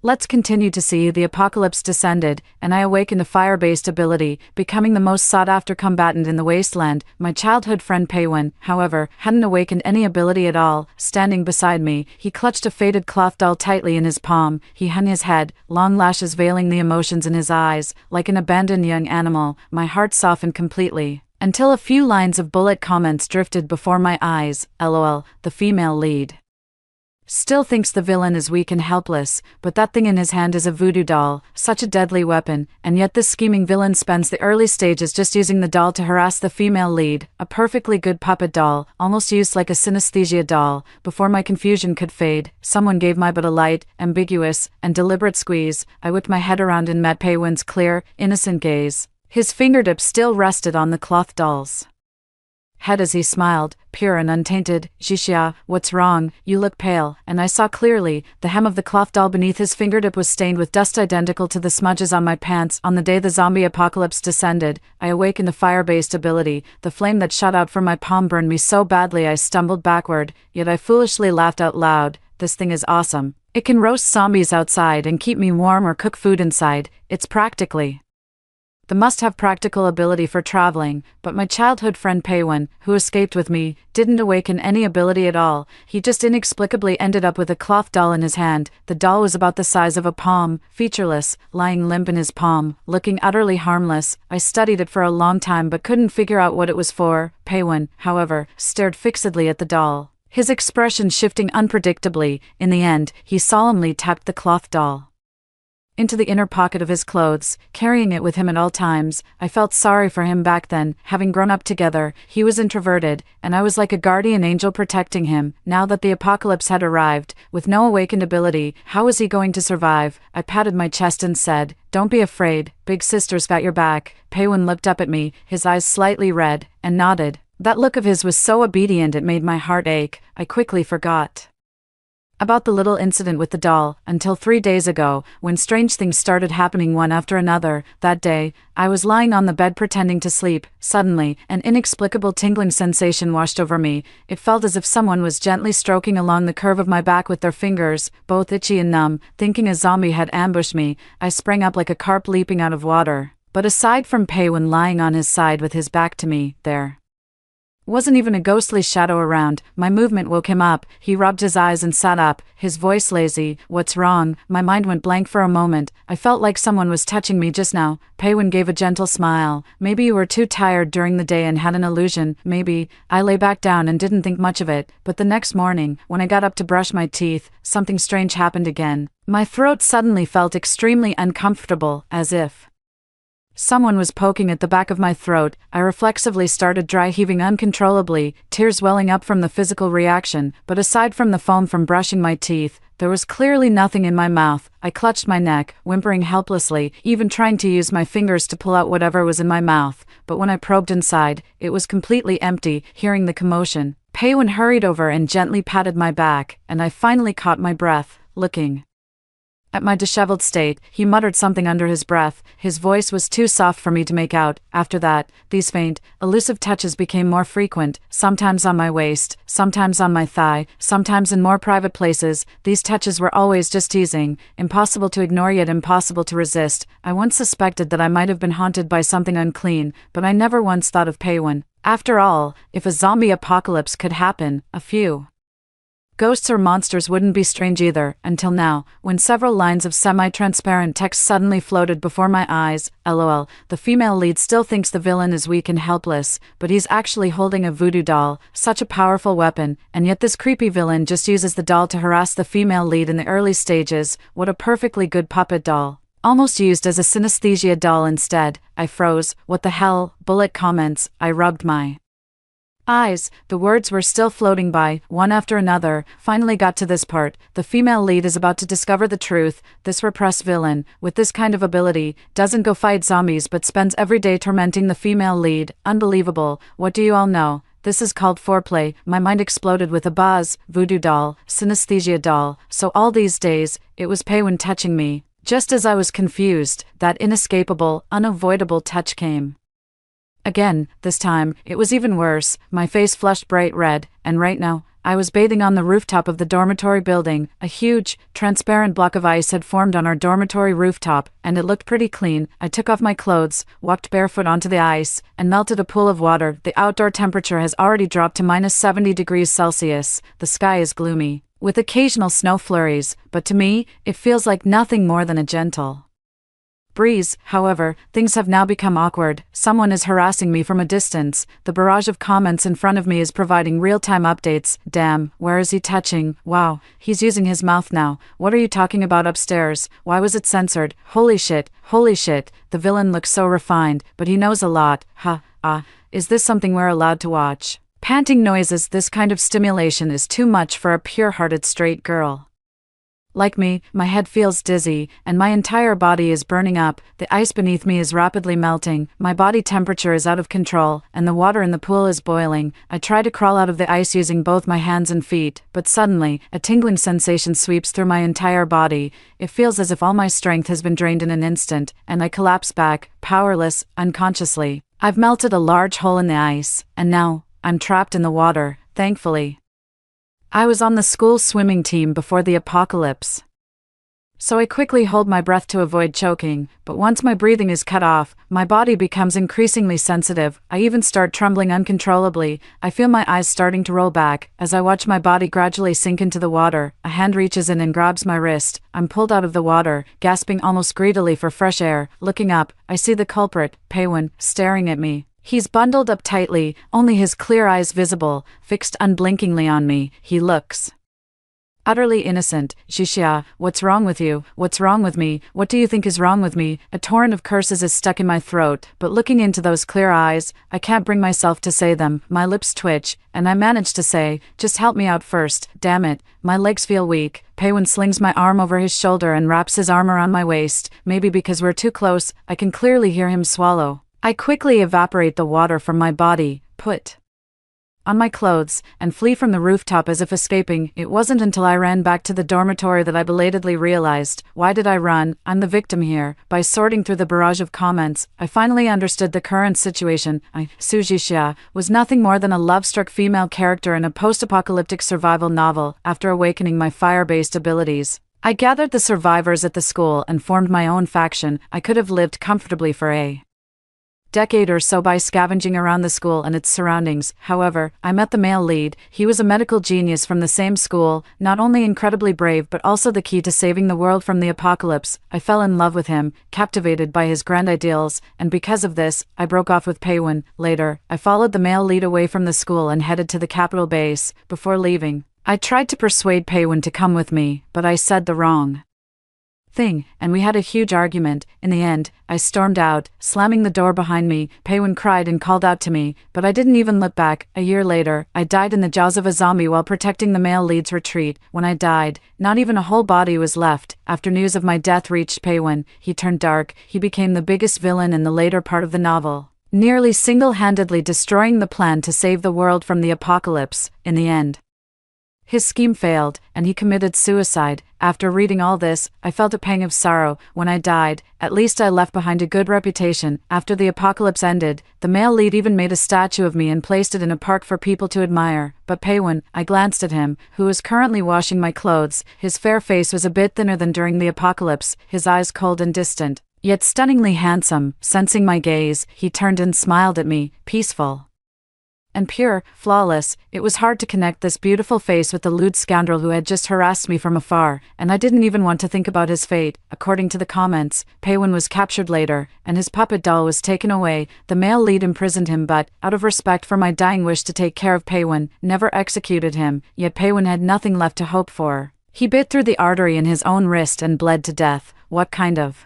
Let's continue to see. The apocalypse descended, and I awakened a fire-based ability, becoming the most sought-after combatant in the wasteland. My childhood friend Peiwen, however, hadn't awakened any ability at all. Standing beside me, he clutched a faded cloth doll tightly in his palm. He hung his head, long lashes veiling the emotions in his eyes. Like an abandoned young animal, my heart softened completely, until a few lines of bullet comments drifted before my eyes. LOL, the female lead still thinks the villain is weak and helpless, but that thing in his hand is a voodoo doll, such a deadly weapon, and yet this scheming villain spends the early stages just using the doll to harass the female lead, a perfectly good puppet doll, almost used like a synesthesia doll. Before my confusion could fade, someone gave my butt a light, ambiguous, and deliberate squeeze. I whipped my head around and met Peiwen's clear, innocent gaze. His fingertips still rested on the cloth doll's head as he smiled, pure and untainted. Xixia, what's wrong? You look pale. And I saw clearly, the hem of the cloth doll beneath his fingertip was stained with dust identical to the smudges on my pants. On the day the zombie apocalypse descended, I awakened a fire-based ability. The flame that shot out from my palm burned me so badly I stumbled backward, yet I foolishly laughed out loud. This thing is awesome. It can roast zombies outside and keep me warm or cook food inside. It's practically the must-have practical ability for traveling, but my childhood friend Peiwen, who escaped with me, didn't awaken any ability at all. He just inexplicably ended up with a cloth doll in his hand. The doll was about the size of a palm, featureless, lying limp in his palm, looking utterly harmless. I studied it for a long time but couldn't figure out what it was for. Peiwen, however, stared fixedly at the doll, his expression shifting unpredictably. In the end, he solemnly tapped the cloth doll into the inner pocket of his clothes, carrying it with him at all times. I felt sorry for him back then. Having grown up together, he was introverted, and I was like a guardian angel protecting him. Now that the apocalypse had arrived, with no awakened ability, how was he going to survive? I patted my chest and said, "Don't be afraid, big sister's got your back." Peiwen looked up at me, his eyes slightly red, and nodded. That look of his was so obedient it made my heart ache. I quickly forgot about the little incident with the doll, until 3 days ago, when strange things started happening one after another. That day, I was lying on the bed pretending to sleep. Suddenly, an inexplicable tingling sensation washed over me. It felt as if someone was gently stroking along the curve of my back with their fingers, both itchy and numb. Thinking a zombie had ambushed me, I sprang up like a carp leaping out of water. But aside from Peiwen lying on his side with his back to me, there wasn't even a ghostly shadow around. My movement woke him up. He rubbed his eyes and sat up, his voice lazy. "What's wrong?" My mind went blank for a moment. I felt like someone was touching me just now. Peiwen gave a gentle smile. "Maybe you were too tired during the day and had an illusion." Maybe. I lay back down and didn't think much of it. But the next morning, when I got up to brush my teeth, something strange happened again. My throat suddenly felt extremely uncomfortable, as if Someone was poking at the back of my throat. I reflexively started dry heaving uncontrollably, tears welling up from the physical reaction, but aside from the foam from brushing my teeth, there was clearly nothing in my mouth. I clutched my neck, whimpering helplessly, even trying to use my fingers to pull out whatever was in my mouth, but when I probed inside, it was completely empty. Hearing the commotion, Paywin hurried over and gently patted my back, and I finally caught my breath, looking at my disheveled state. He muttered something under his breath. His voice was too soft for me to make out. After that, these faint, elusive touches became more frequent, sometimes on my waist, sometimes on my thigh, sometimes in more private places. These touches were always just teasing, impossible to ignore yet impossible to resist. I once suspected that I might have been haunted by something unclean, but I never once thought of Paywin. After all, if a zombie apocalypse could happen, a few ghosts or monsters wouldn't be strange either, until now, when several lines of semi-transparent text suddenly floated before my eyes. LOL, the female lead still thinks the villain is weak and helpless, but he's actually holding a voodoo doll, such a powerful weapon, and yet this creepy villain just uses the doll to harass the female lead in the early stages. What a perfectly good puppet doll. Almost used as a synesthesia doll instead. I froze. What the hell? Bullet comments. I rubbed my eyes. The words were still floating by, one after another. Finally got to this part. The female lead is about to discover the truth. This repressed villain, with this kind of ability, doesn't go fight zombies but spends every day tormenting the female lead. Unbelievable. What do you all know? This is called foreplay. My mind exploded with a buzz. Voodoo doll, synesthesia doll. So all these days, it was Paywin touching me. Just as I was confused, that inescapable, unavoidable touch came again. This time, it was even worse. My face flushed bright red, and right now, I was bathing on the rooftop of the dormitory building. A huge, transparent block of ice had formed on our dormitory rooftop, and it looked pretty clean. I took off my clothes, walked barefoot onto the ice, and melted a pool of water. The outdoor temperature has already dropped to minus 70 degrees Celsius. The sky is gloomy, with occasional snow flurries, but to me, it feels like nothing more than a gentle breeze. However, things have now become awkward. Someone is harassing me from a distance. The barrage of comments in front of me is providing real-time updates. Damn, where is he touching? Wow, he's using his mouth now. What are you talking about upstairs? Why was it censored? Holy shit, holy shit. The villain looks so refined, but he knows a lot. Is this something we're allowed to watch? Panting noises. This kind of stimulation is too much for a pure-hearted straight girl like me. My head feels dizzy, and my entire body is burning up. The ice beneath me is rapidly melting, my body temperature is out of control, and the water in the pool is boiling. I try to crawl out of the ice using both my hands and feet, but suddenly, a tingling sensation sweeps through my entire body. It feels as if all my strength has been drained in an instant, and I collapse back, powerless, unconsciously. I've melted a large hole in the ice, and now, I'm trapped in the water. Thankfully, I was on the school swimming team before the apocalypse, so I quickly hold my breath to avoid choking, but once my breathing is cut off, my body becomes increasingly sensitive. I even start trembling uncontrollably. I feel my eyes starting to roll back. As I watch my body gradually sink into the water, a hand reaches in and grabs my wrist. I'm pulled out of the water, gasping almost greedily for fresh air. Looking up, I see the culprit, Paywin, staring at me. He's bundled up tightly, only his clear eyes visible, fixed unblinkingly on me. He looks utterly innocent. Shishia, what's wrong with you? What's wrong with me? What do you think is wrong with me? A torrent of curses is stuck in my throat, but looking into those clear eyes, I can't bring myself to say them. My lips twitch, and I manage to say, just help me out first. Damn it, my legs feel weak. Paywin slings my arm over his shoulder and wraps his arm around my waist. Maybe because we're too close, I can clearly hear him swallow. I quickly evaporate the water from my body, put on my clothes, and flee from the rooftop as if escaping. It wasn't until I ran back to the dormitory that I belatedly realized, why did I run? I'm the victim here. By sorting through the barrage of comments, I finally understood the current situation. Sujishia was nothing more than a love-struck female character in a post-apocalyptic survival novel. After awakening my fire-based abilities, I gathered the survivors at the school and formed my own faction. I could have lived comfortably for a decade or so by scavenging around the school and its surroundings. However, I met the male lead. He was a medical genius from the same school, not only incredibly brave but also the key to saving the world from the apocalypse. I fell in love with him, captivated by his grand ideals, and because of this, I broke off with Paywin. Later, I followed the male lead away from the school and headed to the capital base. Before leaving, I tried to persuade Paywin to come with me, but I said the wrong thing, and we had a huge argument. In the end, I stormed out, slamming the door behind me. Paywin cried and called out to me, but I didn't even look back. A year later, I died in the jaws of a zombie while protecting the male lead's retreat. When I died, not even a whole body was left. After news of my death reached Paywin, he turned dark. He became the biggest villain in the later part of the novel, nearly single-handedly destroying the plan to save the world from the apocalypse. In the end, his scheme failed, and he committed suicide. After reading all this, I felt a pang of sorrow. When I died, at least I left behind a good reputation. After the apocalypse ended, the male lead even made a statue of me and placed it in a park for people to admire. But Paywin, I glanced at him, who was currently washing my clothes. His fair face was a bit thinner than during the apocalypse, his eyes cold and distant, yet stunningly handsome. Sensing my gaze, he turned and smiled at me, peaceful and pure, flawless. It was hard to connect this beautiful face with the lewd scoundrel who had just harassed me from afar, and I didn't even want to think about his fate. According to the comments, Paywin was captured later, and his puppet doll was taken away. The male lead imprisoned him but, out of respect for my dying wish to take care of Paywin, never executed him. Yet Paywin had nothing left to hope for. He bit through the artery in his own wrist and bled to death. What kind of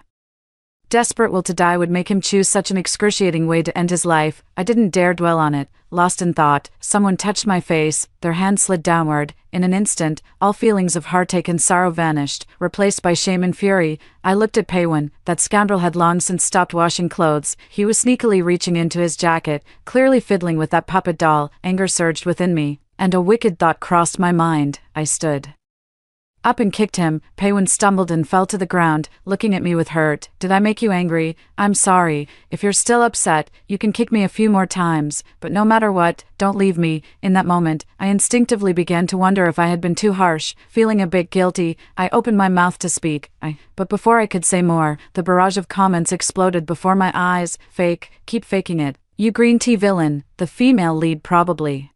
desperate will to die would make him choose such an excruciating way to end his life? I didn't dare dwell on it. Lost in thought, someone touched my face, their hand slid downward. In an instant, all feelings of heartache and sorrow vanished, replaced by shame and fury. I looked at Paywin. That scoundrel had long since stopped washing clothes. He was sneakily reaching into his jacket, clearly fiddling with that puppet doll. Anger surged within me, and a wicked thought crossed my mind. I stood up and kicked him. Paywin stumbled and fell to the ground, looking at me with hurt. Did I make you angry? I'm sorry. If you're still upset, you can kick me a few more times, but no matter what, don't leave me. In that moment, I instinctively began to wonder if I had been too harsh. Feeling a bit guilty, I opened my mouth to speak. But before I could say more, the barrage of comments exploded before my eyes. Fake, keep faking it. You green tea villain. The female lead probably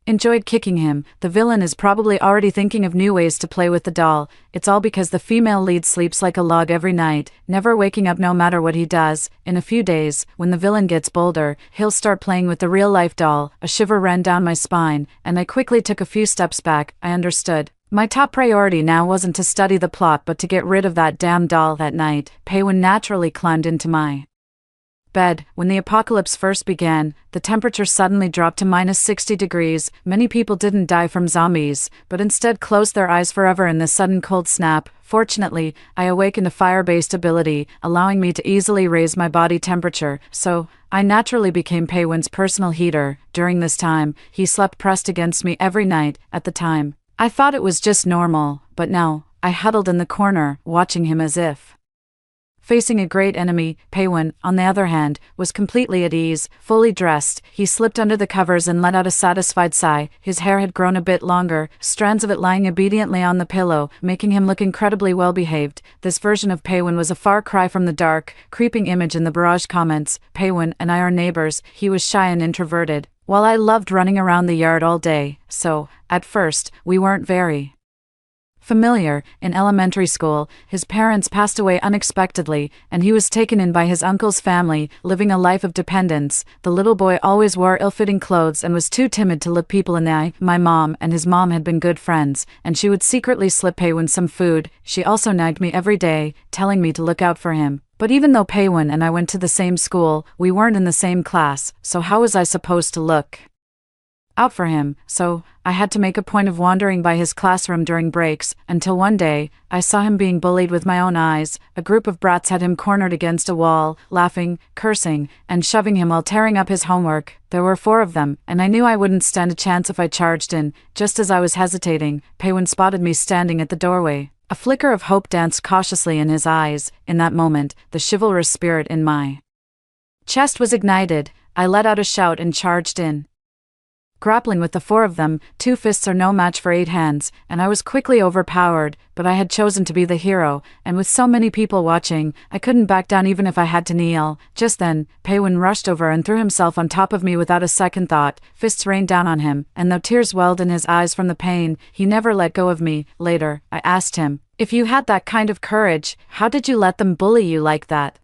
enjoyed kicking him. The villain is probably already thinking of new ways to play with the doll. It's all because the female lead sleeps like a log every night, never waking up no matter what he does. In a few days, when the villain gets bolder, he'll start playing with the real-life doll. A shiver ran down my spine, and I quickly took a few steps back. I understood. My top priority now wasn't to study the plot but to get rid of that damn doll. That night, Paywin naturally climbed into my bed. When the apocalypse first began, the temperature suddenly dropped to -60 degrees. Many people didn't die from zombies, but instead closed their eyes forever in the sudden cold snap. Fortunately, I awakened a fire-based ability, allowing me to easily raise my body temperature, so I naturally became Paywin's personal heater. During this time, he slept pressed against me every night. At the time, I thought it was just normal, but now, I huddled in the corner, watching him as if facing a great enemy. Paywin, on the other hand, was completely at ease. Fully dressed, he slipped under the covers and let out a satisfied sigh. His hair had grown a bit longer, strands of it lying obediently on the pillow, making him look incredibly well-behaved. This version of Paywin was a far cry from the dark, creeping image in the barrage comments. Paywin and I are neighbors. He was shy and introverted, while I loved running around the yard all day. So, at first, we weren't very familiar. In elementary school, his parents passed away unexpectedly, and he was taken in by his uncle's family, living a life of dependence. The little boy always wore ill-fitting clothes and was too timid to look people in the eye. My mom and his mom had been good friends, and she would secretly slip Paywin some food. She also nagged me every day, telling me to look out for him. But even though Paywin and I went to the same school, we weren't in the same class, so how was I supposed to look out for him? So, I had to make a point of wandering by his classroom during breaks, until one day, I saw him being bullied with my own eyes. A group of brats had him cornered against a wall, laughing, cursing, and shoving him while tearing up his homework. There were 4 of them, and I knew I wouldn't stand a chance if I charged in. Just as I was hesitating, Paywin spotted me standing at the doorway. A flicker of hope danced cautiously in his eyes. In that moment, the chivalrous spirit in my chest was ignited. I let out a shout and charged in. Grappling with the 4 of them, 2 fists are no match for 8 hands, and I was quickly overpowered, but I had chosen to be the hero, and with so many people watching, I couldn't back down even if I had to kneel. Just then, Paywin rushed over and threw himself on top of me without a second thought. Fists rained down on him, and though tears welled in his eyes from the pain, he never let go of me. Later, I asked him, "If you had that kind of courage, how did you let them bully you like that?"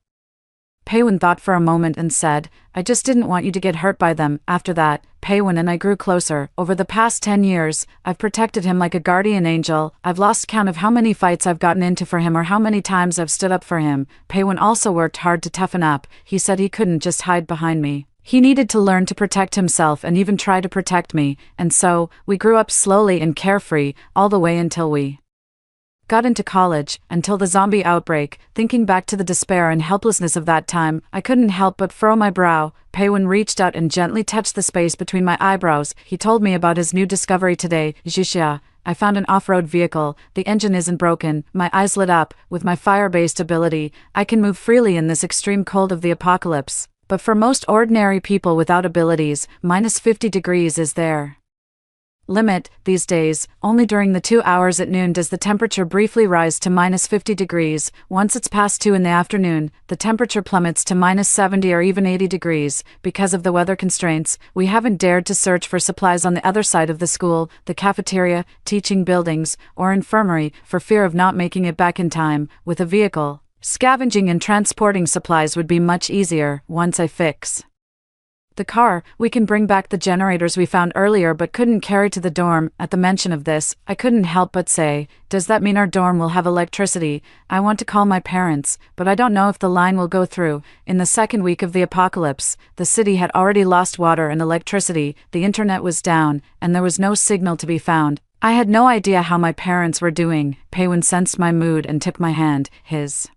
Peiwen thought for a moment and said, I just didn't want you to get hurt by them. After that, Peiwen and I grew closer. Over the past 10 years, I've protected him like a guardian angel. I've lost count of how many fights I've gotten into for him or how many times I've stood up for him. Peiwen also worked hard to toughen up. He said he couldn't just hide behind me. He needed to learn to protect himself and even try to protect me. And so, we grew up slowly and carefree, all the way until we got into college, until the zombie outbreak. Thinking back to the despair and helplessness of that time, I couldn't help but furrow my brow. Peiwen reached out and gently touched the space between my eyebrows. He told me about his new discovery today. Zhixia, I found an off-road vehicle. The engine isn't broken. My eyes lit up. With my fire-based ability, I can move freely in this extreme cold of the apocalypse. But for most ordinary people without abilities, -50 degrees is their limit. These days, only during the 2 hours at noon does the temperature briefly rise to -50 degrees. Once it's past 2 in the afternoon, the temperature plummets to -70 or even 80 degrees. Because of the weather constraints, we haven't dared to search for supplies on the other side of the school, the cafeteria, teaching buildings, or infirmary, for fear of not making it back in time. With a vehicle, scavenging and transporting supplies would be much easier. Once I fix the car, we can bring back the generators we found earlier but couldn't carry to the dorm. At the mention of this, I couldn't help but say, does that mean our dorm will have electricity? I want to call my parents, but I don't know if the line will go through. In the second week of the apocalypse, the city had already lost water and electricity, the internet was down, and there was no signal to be found. I had no idea how my parents were doing. Peiwen sensed my mood and took my hand, his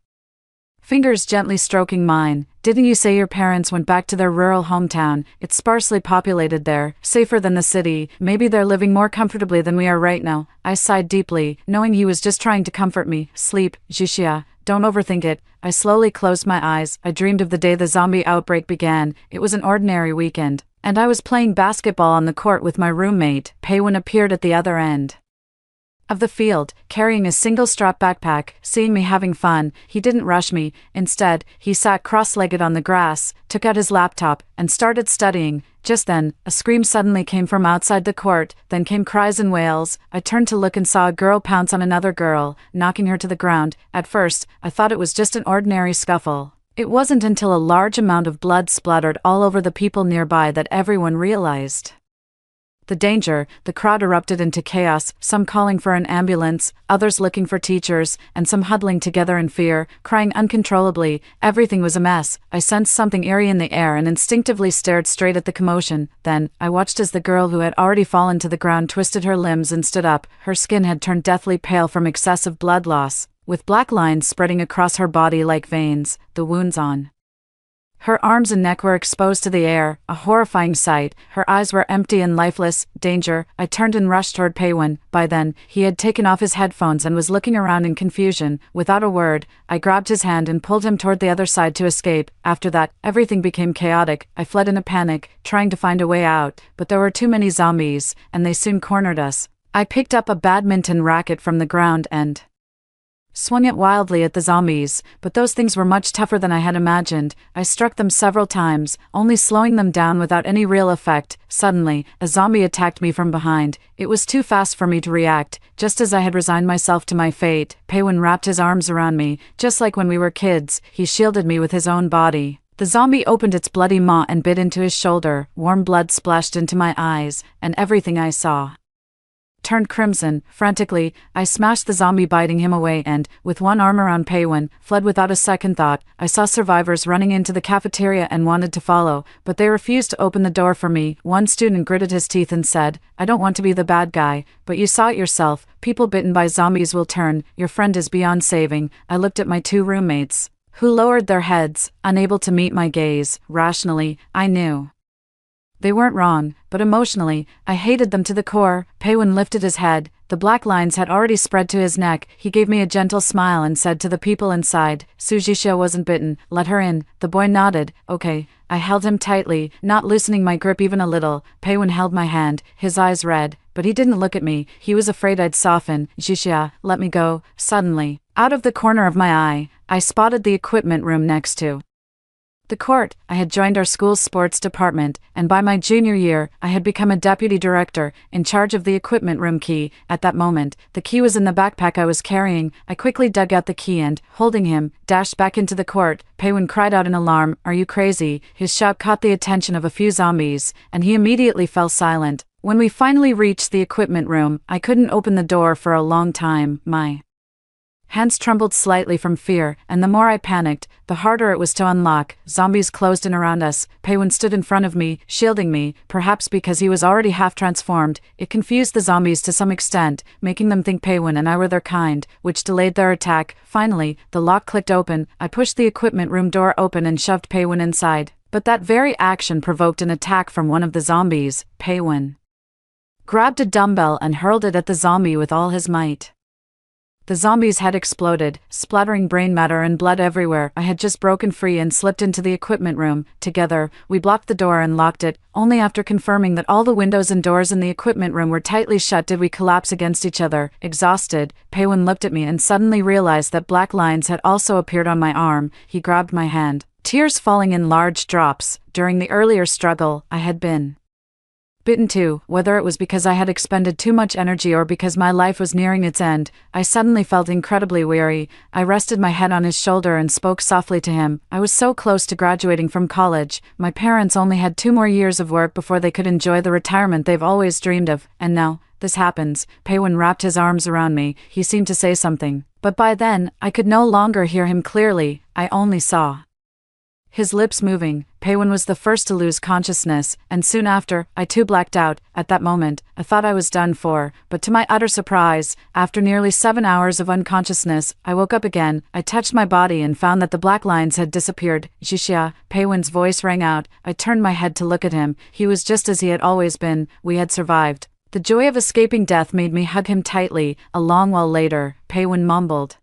fingers gently stroking mine. Didn't you say your parents went back to their rural hometown? It's sparsely populated there, safer than the city. Maybe they're living more comfortably than we are right now. I sighed deeply, knowing he was just trying to comfort me. Sleep, Zhixia, don't overthink it. I slowly closed my eyes. I dreamed of the day the zombie outbreak began. It was an ordinary weekend, and I was playing basketball on the court with my roommate. Peiwen appeared at the other end of the field, carrying a single-strap backpack. Seeing me having fun, he didn't rush me. Instead, he sat cross-legged on the grass, took out his laptop, and started studying. Just then, a scream suddenly came from outside the court, then came cries and wails. I turned to look and saw a girl pounce on another girl, knocking her to the ground. At first, I thought it was just an ordinary scuffle. It wasn't until a large amount of blood splattered all over the people nearby that everyone realized the danger. The crowd erupted into chaos, some calling for an ambulance, others looking for teachers, and some huddling together in fear, crying uncontrollably. Everything was a mess. I sensed something eerie in the air and instinctively stared straight at the commotion. Then, I watched as the girl who had already fallen to the ground twisted her limbs and stood up. Her skin had turned deathly pale from excessive blood loss, with black lines spreading across her body like veins. The wounds on her arms and neck were exposed to the air, a horrifying sight. Her eyes were empty and lifeless. Danger. I turned and rushed toward Peiwen. By then, he had taken off his headphones and was looking around in confusion. Without a word, I grabbed his hand and pulled him toward the other side to escape. After that, everything became chaotic. I fled in a panic, trying to find a way out, but there were too many zombies, and they soon cornered us. I picked up a badminton racket from the ground and swung it wildly at the zombies, but those things were much tougher than I had imagined. I struck them several times, only slowing them down without any real effect. Suddenly, a zombie attacked me from behind. It was too fast for me to react. Just as I had resigned myself to my fate, Peiwen wrapped his arms around me, just like when we were kids. He shielded me with his own body. The zombie opened its bloody maw and bit into his shoulder. Warm blood splashed into my eyes, and everything I saw turned crimson. Frantically, I smashed the zombie, biting him away, and, with one arm around Peiwen, fled without a second thought. I saw survivors running into the cafeteria and wanted to follow, but they refused to open the door for me. One student gritted his teeth and said, I don't want to be the bad guy, but you saw it yourself. People bitten by zombies will turn. Your friend is beyond saving. I looked at my two roommates, who lowered their heads, unable to meet my gaze. Rationally, I knew they weren't wrong, but emotionally, I hated them to the core. Peiwen lifted his head. The black lines had already spread to his neck. He gave me a gentle smile and said to the people inside, Zhixia wasn't bitten. Let her in. The boy nodded. Okay. I held him tightly, not loosening my grip even a little. Peiwen held my hand, his eyes red, but he didn't look at me. He was afraid I'd soften. Zhixia, let me go. Suddenly, out of the corner of my eye, I spotted the equipment room next to The court. I had joined our school's sports department, and by my junior year, I had become a deputy director, in charge of the equipment room key. At that moment, the key was in the backpack I was carrying. I quickly dug out the key and, holding him, dashed back into the court. Paywin cried out in alarm, "Are you crazy?" His shout caught the attention of a few zombies, and he immediately fell silent. When we finally reached the equipment room, I couldn't open the door for a long time. My hands trembled slightly from fear, and the more I panicked, the harder it was to unlock. Zombies closed in around us. Paywin stood in front of me, shielding me, perhaps because he was already half transformed. It confused the zombies to some extent, making them think Paywin and I were their kind, which delayed their attack. Finally, the lock clicked open. I pushed the equipment room door open and shoved Paywin inside. But that very action provoked an attack from one of the zombies. Paywin grabbed a dumbbell and hurled it at the zombie with all his might. The zombie's head exploded, splattering brain matter and blood everywhere. I had just broken free and slipped into the equipment room. Together, we blocked the door and locked it. Only after confirming that all the windows and doors in the equipment room were tightly shut did we collapse against each other. Exhausted, Paywin looked at me and suddenly realized that black lines had also appeared on my arm. He grabbed my hand, tears falling in large drops. During the earlier struggle, I had been bitten too. Whether it was because I had expended too much energy or because my life was nearing its end, I suddenly felt incredibly weary. I rested my head on his shoulder and spoke softly to him. I was so close to graduating from college. My parents only had 2 more years of work before they could enjoy the retirement they've always dreamed of, and now, this happens. Paywin wrapped his arms around me. He seemed to say something, but by then, I could no longer hear him clearly. I only saw his lips moving. Paywin was the first to lose consciousness, and soon after, I too blacked out. At that moment, I thought I was done for, but to my utter surprise, after nearly 7 hours of unconsciousness, I woke up again. I touched my body and found that the black lines had disappeared. Xixia, Paywin's voice rang out. I turned my head to look at him. He was just as he had always been. We had survived. The joy of escaping death made me hug him tightly. A long while later, Paywin mumbled,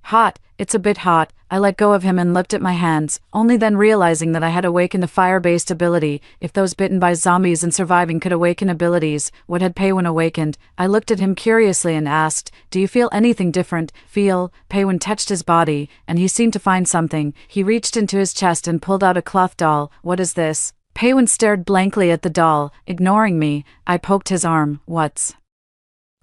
"Hot, it's a bit hot." I let go of him and looked at my hands, only then realizing that I had awakened a fire-based ability. If those bitten by zombies and surviving could awaken abilities, what had Paywin awakened? I looked at him curiously and asked, "Do you feel anything different?" "Feel?" Paywin touched his body, and he seemed to find something. He reached into his chest and pulled out a cloth doll. "What is this?" Paywin stared blankly at the doll, ignoring me. I poked his arm. "What's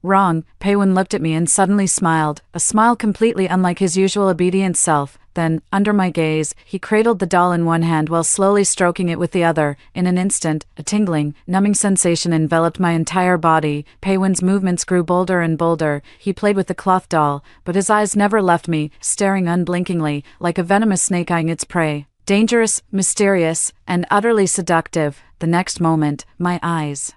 wrong?" Paywin looked at me and suddenly smiled, a smile completely unlike his usual obedient self. Then, under my gaze, he cradled the doll in one hand while slowly stroking it with the other. In an instant, a tingling, numbing sensation enveloped my entire body. Paywin's movements grew bolder and bolder. He played with the cloth doll, but his eyes never left me, staring unblinkingly, like a venomous snake eyeing its prey. Dangerous, mysterious, and utterly seductive. The next moment, my eyes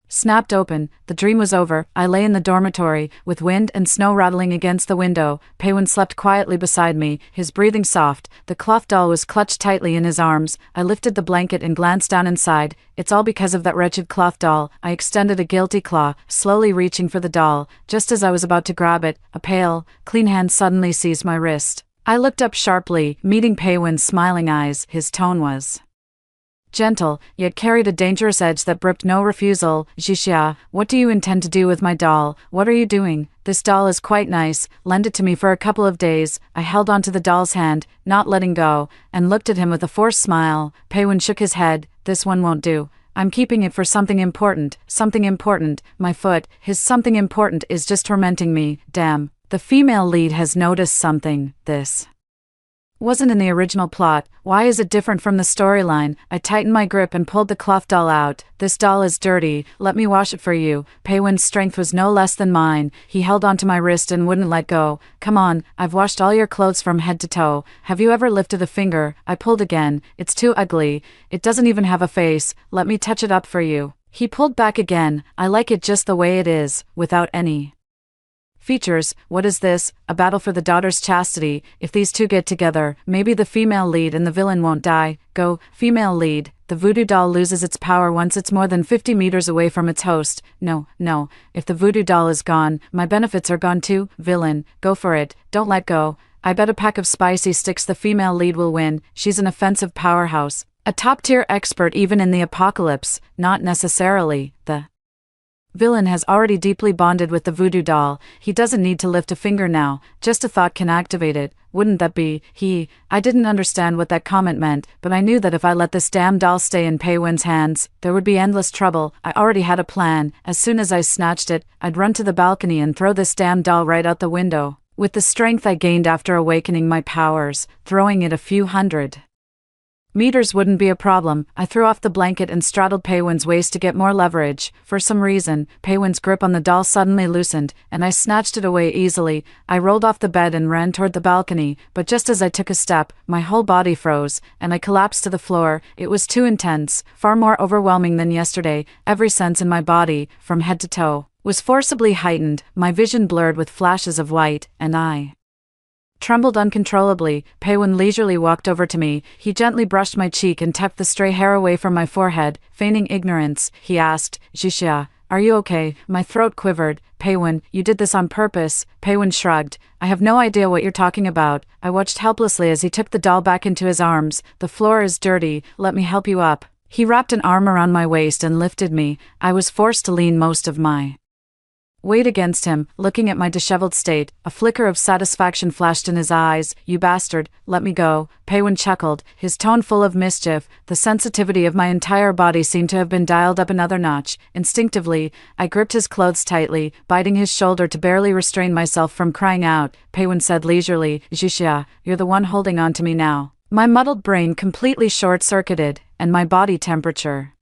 snapped open. The dream was over. I lay in the dormitory, with wind and snow rattling against the window. Paywin slept quietly beside me, his breathing soft. The cloth doll was clutched tightly in his arms. I lifted the blanket and glanced down inside. "It's all because of that wretched cloth doll." I extended a guilty claw, slowly reaching for the doll. Just as I was about to grab it, a pale, clean hand suddenly seized my wrist. I looked up sharply, meeting Paywin's smiling eyes. His tone was gentle, yet carried a dangerous edge that brooked no refusal. "Xixia, what do you intend to do with my doll? What are you doing?" "This doll is quite nice. Lend it to me for a couple of days." I held onto the doll's hand, not letting go, and looked at him with a forced smile. Paywin shook his head. "This one won't do. I'm keeping it for something important." "Something important?" My foot, his something important is just tormenting me. Damn. The female lead has noticed something. This wasn't in the original plot. Why is it different from the storyline? I tightened my grip and pulled the cloth doll out. "This doll is dirty. Let me wash it for you." Paywin's strength was no less than mine. He held onto my wrist and wouldn't let go. "Come on, I've washed all your clothes from head to toe. Have you ever lifted a finger?" I pulled again. "It's too ugly. It doesn't even have a face. Let me touch it up for you." He pulled back again. "I like it just the way it is, without any features." "What is this? A battle for the daughter's chastity? If these two get together, maybe the female lead and the villain won't die." "Go, female lead." The voodoo doll loses its power once it's more than 50 meters away from its host. No. If the voodoo doll is gone, my benefits are gone too. "Villain, go for it. Don't let go." "I bet a pack of spicy sticks the female lead will win. She's an offensive powerhouse. A top-tier expert even in the apocalypse." "Not necessarily." The Villain has already deeply bonded with the voodoo doll. He doesn't need to lift a finger now. Just a thought can activate it. Wouldn't that be he? I didn't understand what that comment meant, but I knew that if I let this damn doll stay in Pei Wen's hands, there would be endless trouble. I already had a plan. As soon as I snatched it, I'd run to the balcony and throw this damn doll right out the window. With the strength I gained after awakening my powers, throwing it a few hundred meters wouldn't be a problem. I threw off the blanket and straddled Pei Wen's waist to get more leverage. For some reason, Pei Wen's grip on the doll suddenly loosened, and I snatched it away easily. I rolled off the bed and ran toward the balcony, but just as I took a step, my whole body froze, and I collapsed to the floor. It was too intense, far more overwhelming than yesterday. Every sense in my body, from head to toe, was forcibly heightened, my vision blurred with flashes of white, and I trembled uncontrollably. Pei Wen leisurely walked over to me. He gently brushed my cheek and tucked the stray hair away from my forehead. Feigning ignorance, he asked, "Jixia, are you okay?" My throat quivered. "Pei Wen, you did this on purpose." Pei Wen shrugged. "I have no idea what you're talking about." I watched helplessly as he took the doll back into his arms. "The floor is dirty. Let me help you up." He wrapped an arm around my waist and lifted me. I was forced to lean most of my weight against him, looking at my disheveled state. A flicker of satisfaction flashed in his eyes. "You bastard, let me go." Pei Wen chuckled, his tone full of mischief. The sensitivity of my entire body seemed to have been dialed up another notch. Instinctively, I gripped his clothes tightly, biting his shoulder to barely restrain myself from crying out. Pei Wen said leisurely, "Jixia, you're the one holding on to me now." My muddled brain completely short-circuited, and my body temperature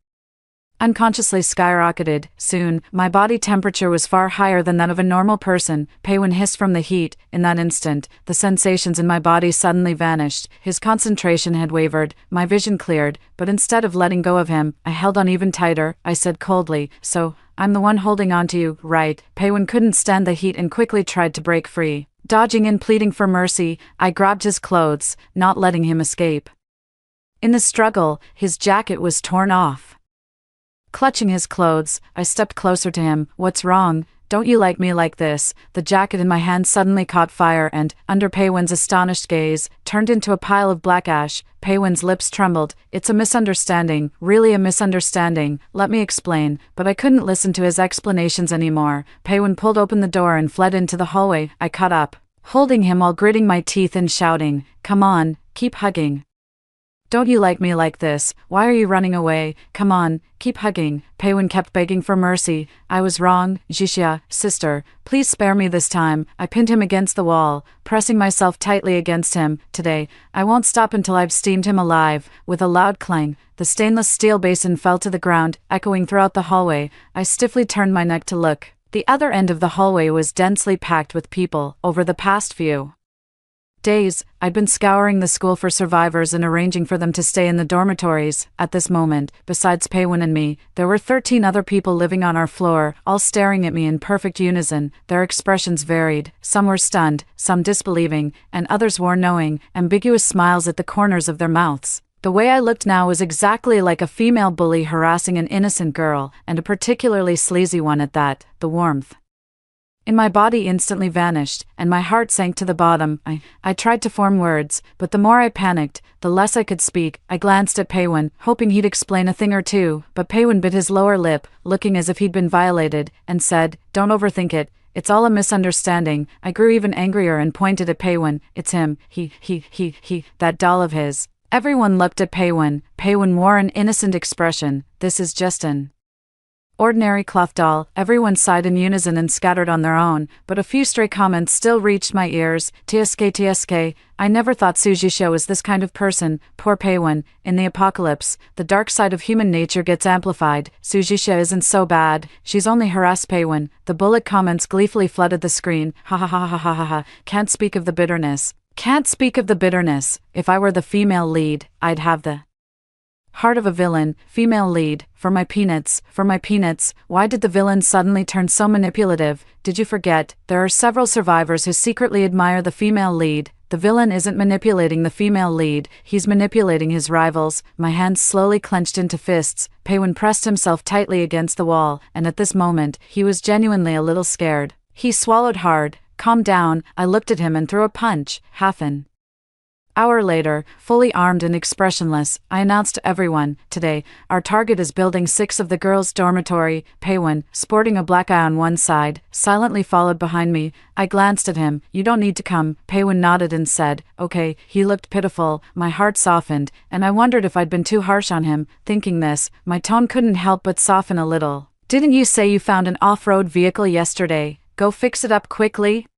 unconsciously skyrocketed. Soon, my body temperature was far higher than that of a normal person. Pei Wen hissed from the heat. In that instant, the sensations in my body suddenly vanished. His concentration had wavered, my vision cleared, but instead of letting go of him, I held on even tighter. I said coldly, "So, I'm the one holding on to you, right?" Pei Wen couldn't stand the heat and quickly tried to break free. Dodging and pleading for mercy, I grabbed his clothes, not letting him escape. In the struggle, his jacket was torn off. Clutching his clothes, I stepped closer to him. "What's wrong? Don't you like me like this?" The jacket in my hand suddenly caught fire and, under Pei Wen's astonished gaze, turned into a pile of black ash. Pei Wen's lips trembled. "It's a misunderstanding, really a misunderstanding. Let me explain." But I couldn't listen to his explanations anymore. Pei Wen pulled open the door and fled into the hallway. I caught up, holding him while gritting my teeth and shouting, "Come on, keep hugging. Don't you like me like this? Why are you running away? Come on, keep hugging." Pei Wen kept begging for mercy. "I was wrong, Jixia, sister. Please spare me this time." I pinned him against the wall, pressing myself tightly against him. "Today, I won't stop until I've steamed him alive." With a loud clang, the stainless steel basin fell to the ground, echoing throughout the hallway. I stiffly turned my neck to look. The other end of the hallway was densely packed with people. Over the past few days, I'd been scouring the school for survivors and arranging for them to stay in the dormitories. At this moment, besides Pei Wen and me, there were 13 other people living on our floor, all staring at me in perfect unison. Their expressions varied. Some were stunned, some disbelieving, and others wore knowing, ambiguous smiles at the corners of their mouths. The way I looked now was exactly like a female bully harassing an innocent girl, and a particularly sleazy one at that. The warmth in my body instantly vanished, and my heart sank to the bottom. I tried to form words, but the more I panicked, the less I could speak. I glanced at Pei Wen, hoping he'd explain a thing or two, but Pei Wen bit his lower lip, looking as if he'd been violated, and said, "Don't overthink it. It's all a misunderstanding." I grew even angrier and pointed at Pei Wen. "It's him. He, that doll of his." Everyone looked at Pei Wen. Pei Wen wore an innocent expression. "This is just an ordinary cloth doll." Everyone sighed in unison and scattered on their own, but a few stray comments still reached my ears. TSK, I never thought Su Jixia was this kind of person. Poor Pei Wen. In the apocalypse, the dark side of human nature gets amplified. Su Jixia isn't so bad. She's only harassed Pei Wen. The bullet comments gleefully flooded the screen. Ha ha ha ha ha ha ha. Can't speak of the bitterness. Can't speak of the bitterness. If I were the female lead, I'd have the heart of a villain. Female lead. For my peanuts. Why did the villain suddenly turn so manipulative? Did you forget? There are several survivors who secretly admire the female lead. The villain isn't manipulating the female lead, he's manipulating his rivals. My hands slowly clenched into fists. Pei Wen pressed himself tightly against the wall, and at this moment, he was genuinely a little scared. He swallowed hard. "Calm down." I looked at him and threw a punch. Half an Hour later, fully armed and expressionless, I announced to everyone, "Today, our target is Building 6 of the girls' dormitory." Paywin, sporting a black eye on one side, silently followed behind me. I glanced at him. "You don't need to come." Paywin nodded and said, "Okay." He looked pitiful. My heart softened, and I wondered if I'd been too harsh on him. Thinking this, my tone couldn't help but soften a little. "Didn't you say you found an off-road vehicle yesterday? Go fix it up quickly."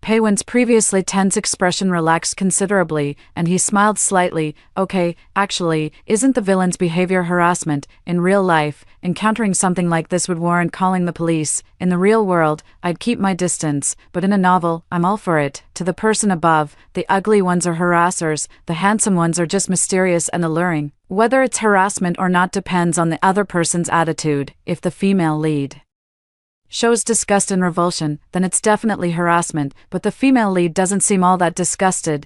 Paywin's previously tense expression relaxed considerably, and he smiled slightly. "Okay, actually, isn't the villain's behavior harassment? In real life, encountering something like this would warrant calling the police. In the real world, I'd keep my distance, but in a novel, I'm all for it." To the person above, "The ugly ones are harassers, the handsome ones are just mysterious and alluring. Whether it's harassment or not depends on the other person's attitude. If the female lead shows disgust and revulsion, then it's definitely harassment, but the female lead doesn't seem all that disgusted.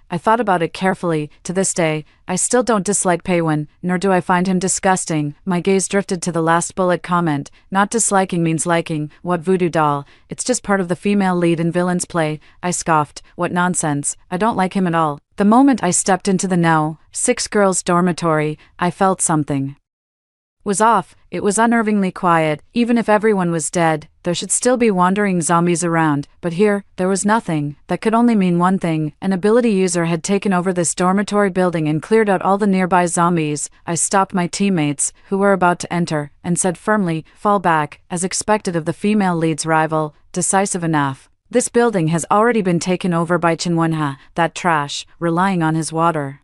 I thought about it carefully. To this day, I still don't dislike Paywin, nor do I find him disgusting. My gaze drifted to the last bullet comment. Not disliking means liking. What voodoo doll? It's just part of the female lead in villains play. I scoffed. What nonsense. I don't like him at all. The moment I stepped into the No. 6 girls' dormitory, I felt something was off. It was unnervingly quiet. Even if everyone was dead, there should still be wandering zombies around, but here, there was nothing. That could only mean one thing: an ability user had taken over this dormitory building and cleared out all the nearby zombies. I stopped my teammates, who were about to enter, and said firmly, "Fall back," as expected of the female lead's rival. Decisive enough. This building has already been taken over by Chinwonha, that trash, relying on his water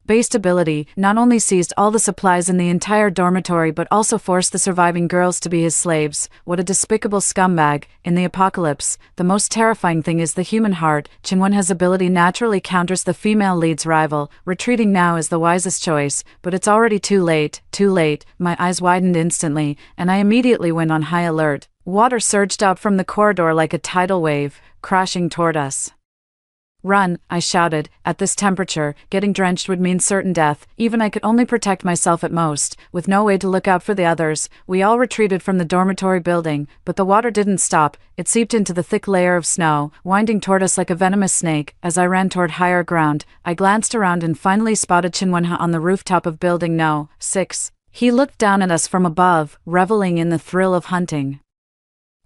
based ability, not only seized all the supplies in the entire dormitory but also forced the surviving girls to be his slaves. What a despicable scumbag. In the apocalypse, the most terrifying thing is the human heart. Chinwonha's ability naturally counters the female lead's rival. Retreating now is the wisest choice, but it's already too late. My eyes widened instantly, and I immediately went on high alert. Water surged out from the corridor like a tidal wave, crashing toward us. "Run," I shouted. At this temperature, getting drenched would mean certain death. Even I could only protect myself at most, with no way to look out for the others. We all retreated from the dormitory building, but the water didn't stop. It seeped into the thick layer of snow, winding toward us like a venomous snake. As I ran toward higher ground, I glanced around and finally spotted Chinwonha on the rooftop of Building No. 6. He looked down at us from above, reveling in the thrill of hunting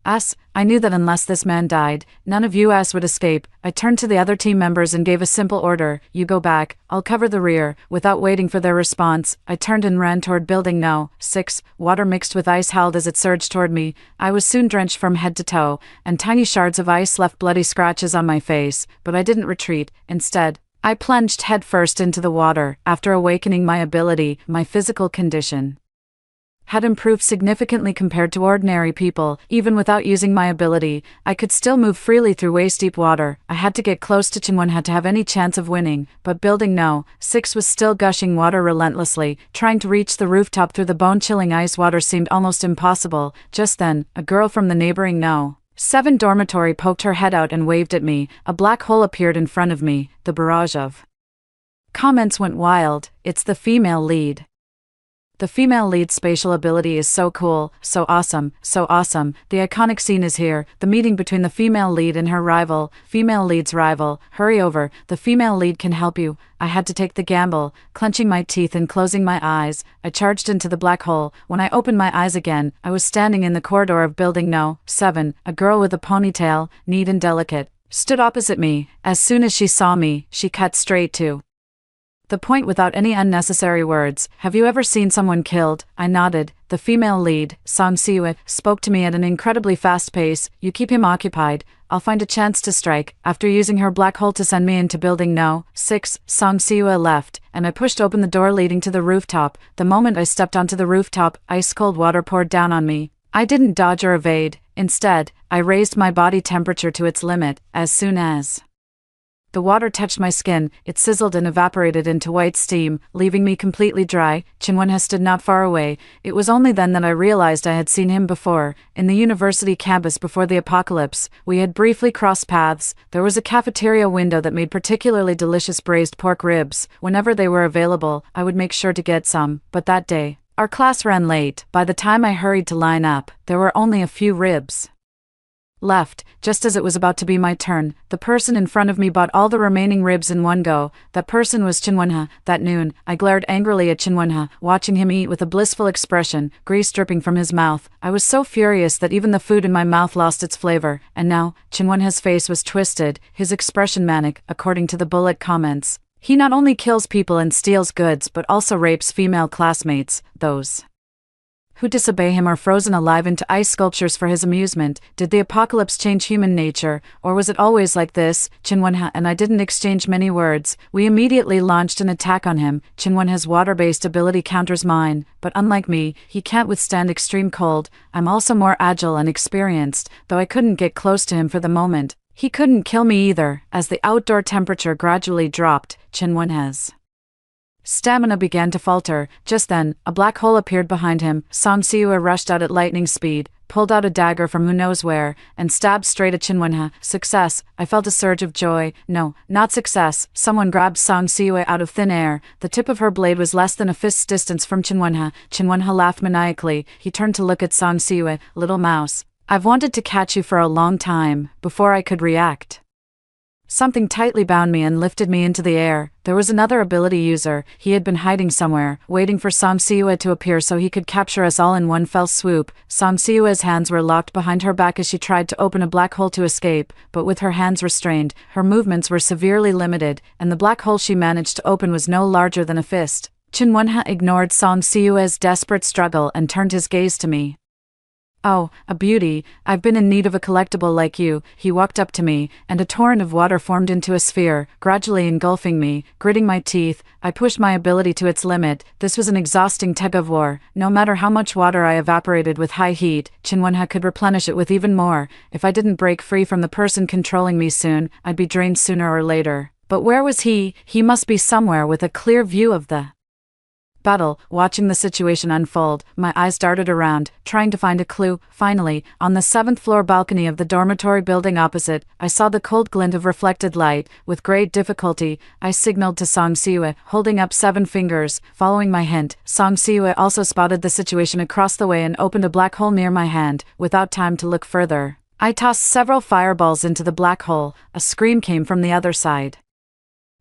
us. I knew that unless this man died, none of us would escape. I turned to the other team members and gave a simple order: "You go back, I'll cover the rear." Without waiting for their response, I turned and ran toward Building No. 6. Water mixed with ice howled as it surged toward me. I was soon drenched from head to toe, and tiny shards of ice left bloody scratches on my face, but I didn't retreat. Instead, I plunged headfirst into the water. After awakening my ability, my physical condition had improved significantly compared to ordinary people. Even without using my ability, I could still move freely through waist-deep water. I had to get close to Chinwonha to have any chance of winning, but Building No. 6 was still gushing water relentlessly. Trying to reach the rooftop through the bone-chilling ice water seemed almost impossible. Just then, a girl from the neighboring No. 7 dormitory poked her head out and waved at me. A black hole appeared in front of me. The barrage of comments went wild. "It's the female lead. The female lead's spatial ability is so cool, so awesome, so awesome." The iconic scene is here, the meeting between the female lead and her rival, female lead's rival. "Hurry over, the female lead can help you." I had to take the gamble. Clenching my teeth and closing my eyes, I charged into the black hole. When I opened my eyes again, I was standing in the corridor of Building No. 7. A girl with a ponytail, neat and delicate, stood opposite me. As soon as she saw me, she cut straight to the point without any unnecessary words. "Have you ever seen someone killed?" I nodded. The female lead, Song Siwa, spoke to me at an incredibly fast pace. "You keep him occupied. I'll find a chance to strike." After using her black hole to send me into Building No. 6, Song Siwa left, and I pushed open the door leading to the rooftop. The moment I stepped onto the rooftop, ice-cold water poured down on me. I didn't dodge or evade. Instead, I raised my body temperature to its limit. As soon as the water touched my skin, it sizzled and evaporated into white steam, leaving me completely dry. Chinwonha stood not far away. It was only then that I realized I had seen him before. In the university campus before the apocalypse, we had briefly crossed paths. There was a cafeteria window that made particularly delicious braised pork ribs. Whenever they were available, I would make sure to get some. But that day, our class ran late. By the time I hurried to line up, there were only a few ribs left, just as it was about to be my turn. The person in front of me bought all the remaining ribs in one go. That person was Chinwenha. That noon, I glared angrily at Chinwenha, watching him eat with a blissful expression, grease dripping from his mouth. I was so furious that even the food in my mouth lost its flavor, and now, Chinwenha's face was twisted, his expression manic, according to the bullet comments. He not only kills people and steals goods but also rapes female classmates, those who disobey him are frozen alive into ice sculptures for his amusement. Did the apocalypse change human nature, or was it always like this? Chinwenha and I didn't exchange many words. We immediately launched an attack on him. Chinwenha's water-based ability counters mine, but unlike me, he can't withstand extreme cold. I'm also more agile and experienced, though I couldn't get close to him for the moment. He couldn't kill me either. As the outdoor temperature gradually dropped, Chinwenha's stamina began to falter. Just then, a black hole appeared behind him. Song Siua rushed out at lightning speed, pulled out a dagger from who knows where, and stabbed straight at Chinwenha. Success! I felt a surge of joy. No, not success. Someone grabbed Song Siua out of thin air. The tip of her blade was less than a fist's distance from Chinwenha. Chinwenha laughed maniacally. He turned to look at Song Siua. Little mouse, I've wanted to catch you for a long time. Before I could react, something tightly bound me and lifted me into the air. There was another ability user. He had been hiding somewhere, waiting for Song Siua to appear so he could capture us all in one fell swoop. Song Siua's hands were locked behind her back as she tried to open a black hole to escape, but with her hands restrained, her movements were severely limited, and the black hole she managed to open was no larger than a fist. Chinwenha ignored Song Siua's desperate struggle and turned his gaze to me. Oh, a beauty, I've been in need of a collectible like you. He walked up to me, and a torrent of water formed into a sphere, gradually engulfing me. Gritting my teeth, I pushed my ability to its limit. This was an exhausting tug-of-war. No matter how much water I evaporated with high heat, Chinwenha could replenish it with even more. If I didn't break free from the person controlling me soon, I'd be drained sooner or later. But where was he? He must be somewhere with a clear view of the battle. Watching the situation unfold, my eyes darted around, trying to find a clue. Finally, on the 7th floor balcony of the dormitory building opposite, I saw the cold glint of reflected light. With great difficulty, I signaled to Song Siua, holding up 7 fingers. Following my hint, Song Siua also spotted the situation across the way and opened a black hole near my hand. Without time to look further, I tossed several fireballs into the black hole. A scream came from the other side,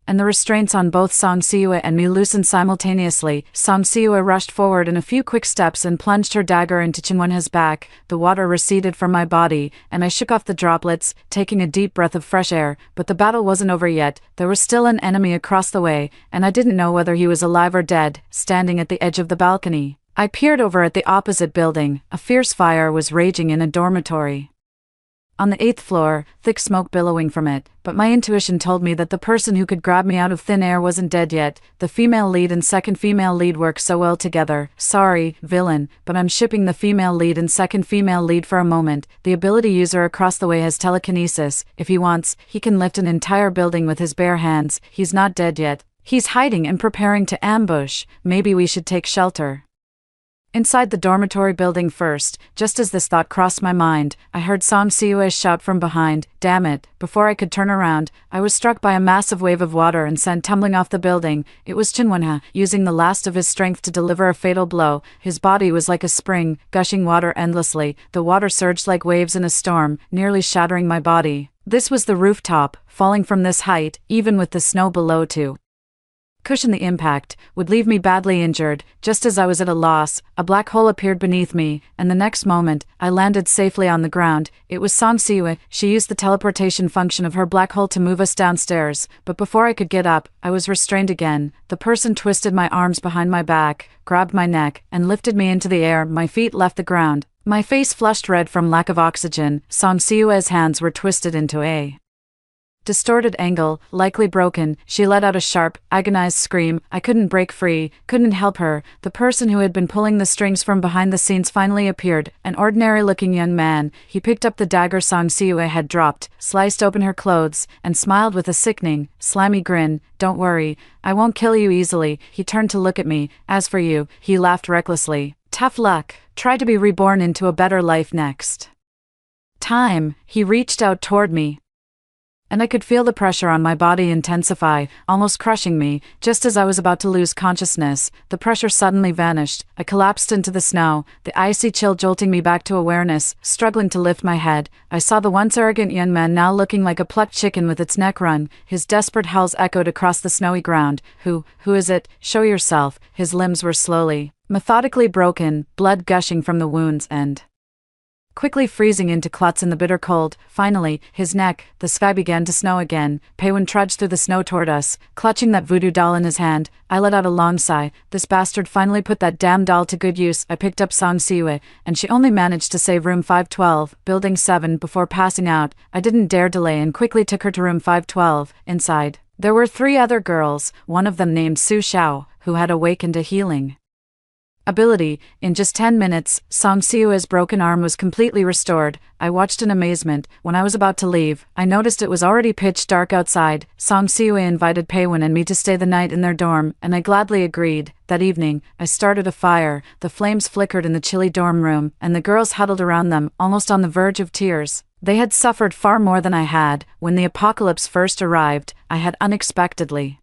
and the restraints on both Song Siua and me loosened simultaneously. Song Siua rushed forward in a few quick steps and plunged her dagger into Chinwenha's back. The water receded from my body, and I shook off the droplets, taking a deep breath of fresh air. But the battle wasn't over yet. There was still an enemy across the way, and I didn't know whether he was alive or dead. Standing at the edge of the balcony, I peered over at the opposite building. A fierce fire was raging in a dormitory on the 8th floor, thick smoke billowing from it, but my intuition told me that the person who could grab me out of thin air wasn't dead yet. The female lead and second female lead work so well together. Sorry, villain, but I'm shipping the female lead and second female lead for a moment. The ability user across the way has telekinesis. If he wants, he can lift an entire building with his bare hands. He's not dead yet. He's hiding and preparing to ambush. Maybe we should take shelter inside the dormitory building first. Just as this thought crossed my mind, I heard Song Siua's shout from behind. Damn it! Before I could turn around, I was struck by a massive wave of water and sent tumbling off the building. It was Chinwenha, using the last of his strength to deliver a fatal blow. His body was like a spring, gushing water endlessly. The water surged like waves in a storm, nearly shattering my body. This was the rooftop. Falling from this height, even with the snow below to cushion the impact, would leave me badly injured. Just as I was at a loss, a black hole appeared beneath me, and the next moment, I landed safely on the ground. It was Song Siua. She used the teleportation function of her black hole to move us downstairs, but before I could get up, I was restrained again. The person twisted my arms behind my back, grabbed my neck, and lifted me into the air. My feet left the ground. My face flushed red from lack of oxygen. Song Siua's hands were twisted into a distorted angle, likely broken. She let out a sharp, agonized scream. I couldn't break free, couldn't help her. The person who had been pulling the strings from behind the scenes finally appeared, an ordinary-looking young man. He picked up the dagger Song Siua had dropped, sliced open her clothes, and smiled with a sickening, slimy grin. Don't worry, I won't kill you easily. He turned to look at me. As for you, he laughed recklessly. Tough luck. Try to be reborn into a better life next time. He reached out toward me. and I could feel the pressure on my body intensify, almost crushing me. Just as I was about to lose consciousness, the pressure suddenly vanished. I collapsed into the snow, the icy chill jolting me back to awareness. Struggling to lift my head, I saw the once arrogant young man now looking like a plucked chicken with its neck wrung. His desperate howls echoed across the snowy ground. Who is it? Show yourself." His limbs were slowly, methodically broken, blood gushing from the wounds and quickly freezing into clots in the bitter cold. Finally, his neck. The sky began to snow again. Paywin trudged through the snow toward us, clutching that voodoo doll in his hand. I let out a long sigh. This bastard finally put that damn doll to good use. I picked up Song Siue, and she only managed to save room 512, building 7, before passing out. I didn't dare delay and quickly took her to room 512. Inside, there were 3 other girls, one of them named Su Xiao, who had awakened a healing ability. In just 10 minutes, Song Siue's broken arm was completely restored. I watched in amazement. When I was about to leave, I noticed it was already pitch dark outside. Song Siue invited Paywin and me to stay the night in their dorm, and I gladly agreed. That evening, I started a fire. The flames flickered in the chilly dorm room, and the girls huddled around them, almost on the verge of tears. They had suffered far more than I had. When the apocalypse first arrived, I had unexpectedly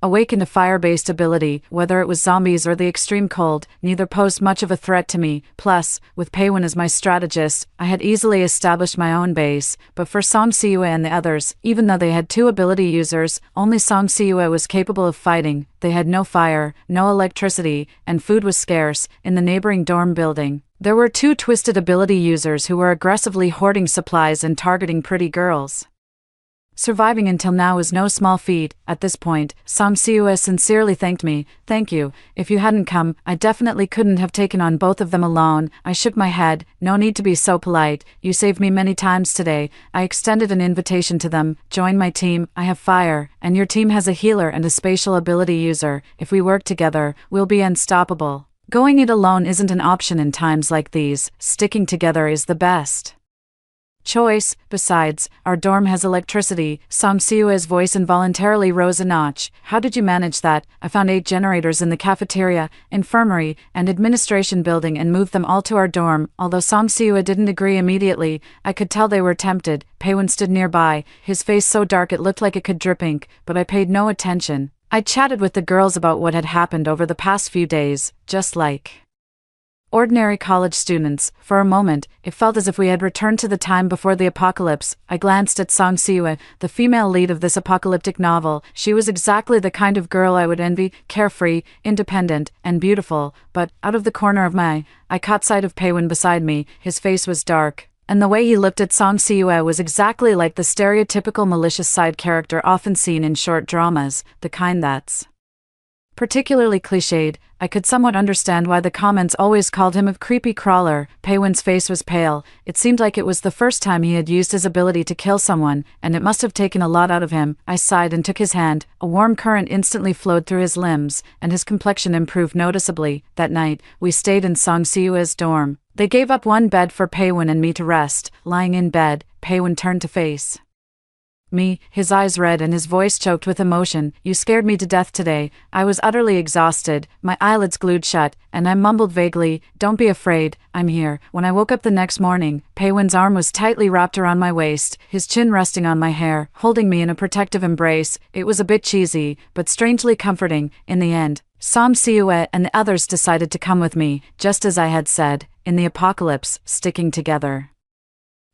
awakened a fire-based ability. Whether it was zombies or the extreme cold, neither posed much of a threat to me. Plus, with Paywin as my strategist, I had easily established my own base. But for Song Siue and the others, even though they had 2 ability users, only Song Siue was capable of fighting. They had no fire, no electricity, and food was scarce. In the neighboring dorm building, there were 2 twisted ability users who were aggressively hoarding supplies and targeting pretty girls. Surviving until now is no small feat. At this point, Song Siue sincerely thanked me. "Thank you. If you hadn't come, I definitely couldn't have taken on both of them alone." I shook my head. "No need to be so polite. You saved me many times today." I extended an invitation to them. "Join my team. I have fire, and your team has a healer and a spatial ability user. If we work together, we'll be unstoppable." Going it alone isn't an option in times like these. Sticking together is the best choice. Besides, our dorm has electricity. Song Siue's voice involuntarily rose a notch. "How did you manage that?" "I found 8 generators in the cafeteria, infirmary, and administration building and moved them all to our dorm." Although Song Siue didn't agree immediately, I could tell they were tempted. Paywin stood nearby, his face so dark it looked like it could drip ink, but I paid no attention. I chatted with the girls about what had happened over the past few days, just like ordinary college students. For a moment, it felt as if we had returned to the time before the apocalypse. I glanced at Song Siue, the female lead of this apocalyptic novel. She was exactly the kind of girl I would envy, carefree, independent, and beautiful. But, out of the corner of my eye, I caught sight of Paywin beside me. His face was dark, and the way he looked at Song Siue was exactly like the stereotypical malicious side character often seen in short dramas, the kind that's particularly cliched. I could somewhat understand why the comments always called him a creepy crawler. Paywin's face was pale. It seemed like it was the first time he had used his ability to kill someone, and it must have taken a lot out of him. I sighed and took his hand. A warm current instantly flowed through his limbs, and his complexion improved noticeably. That night, we stayed in Song Siue's dorm. They gave up 1 bed for Paywin and me to rest. Lying in bed, Paywin turned to face me, his eyes red and his voice choked with emotion. "You scared me to death today." I was utterly exhausted, my eyelids glued shut, and I mumbled vaguely, "Don't be afraid, I'm here." When I woke up the next morning, Paywin's arm was tightly wrapped around my waist, his chin resting on my hair, holding me in a protective embrace. It was a bit cheesy, but strangely comforting. In the end, Song Siue and the others decided to come with me. Just as I had said, in the apocalypse, sticking together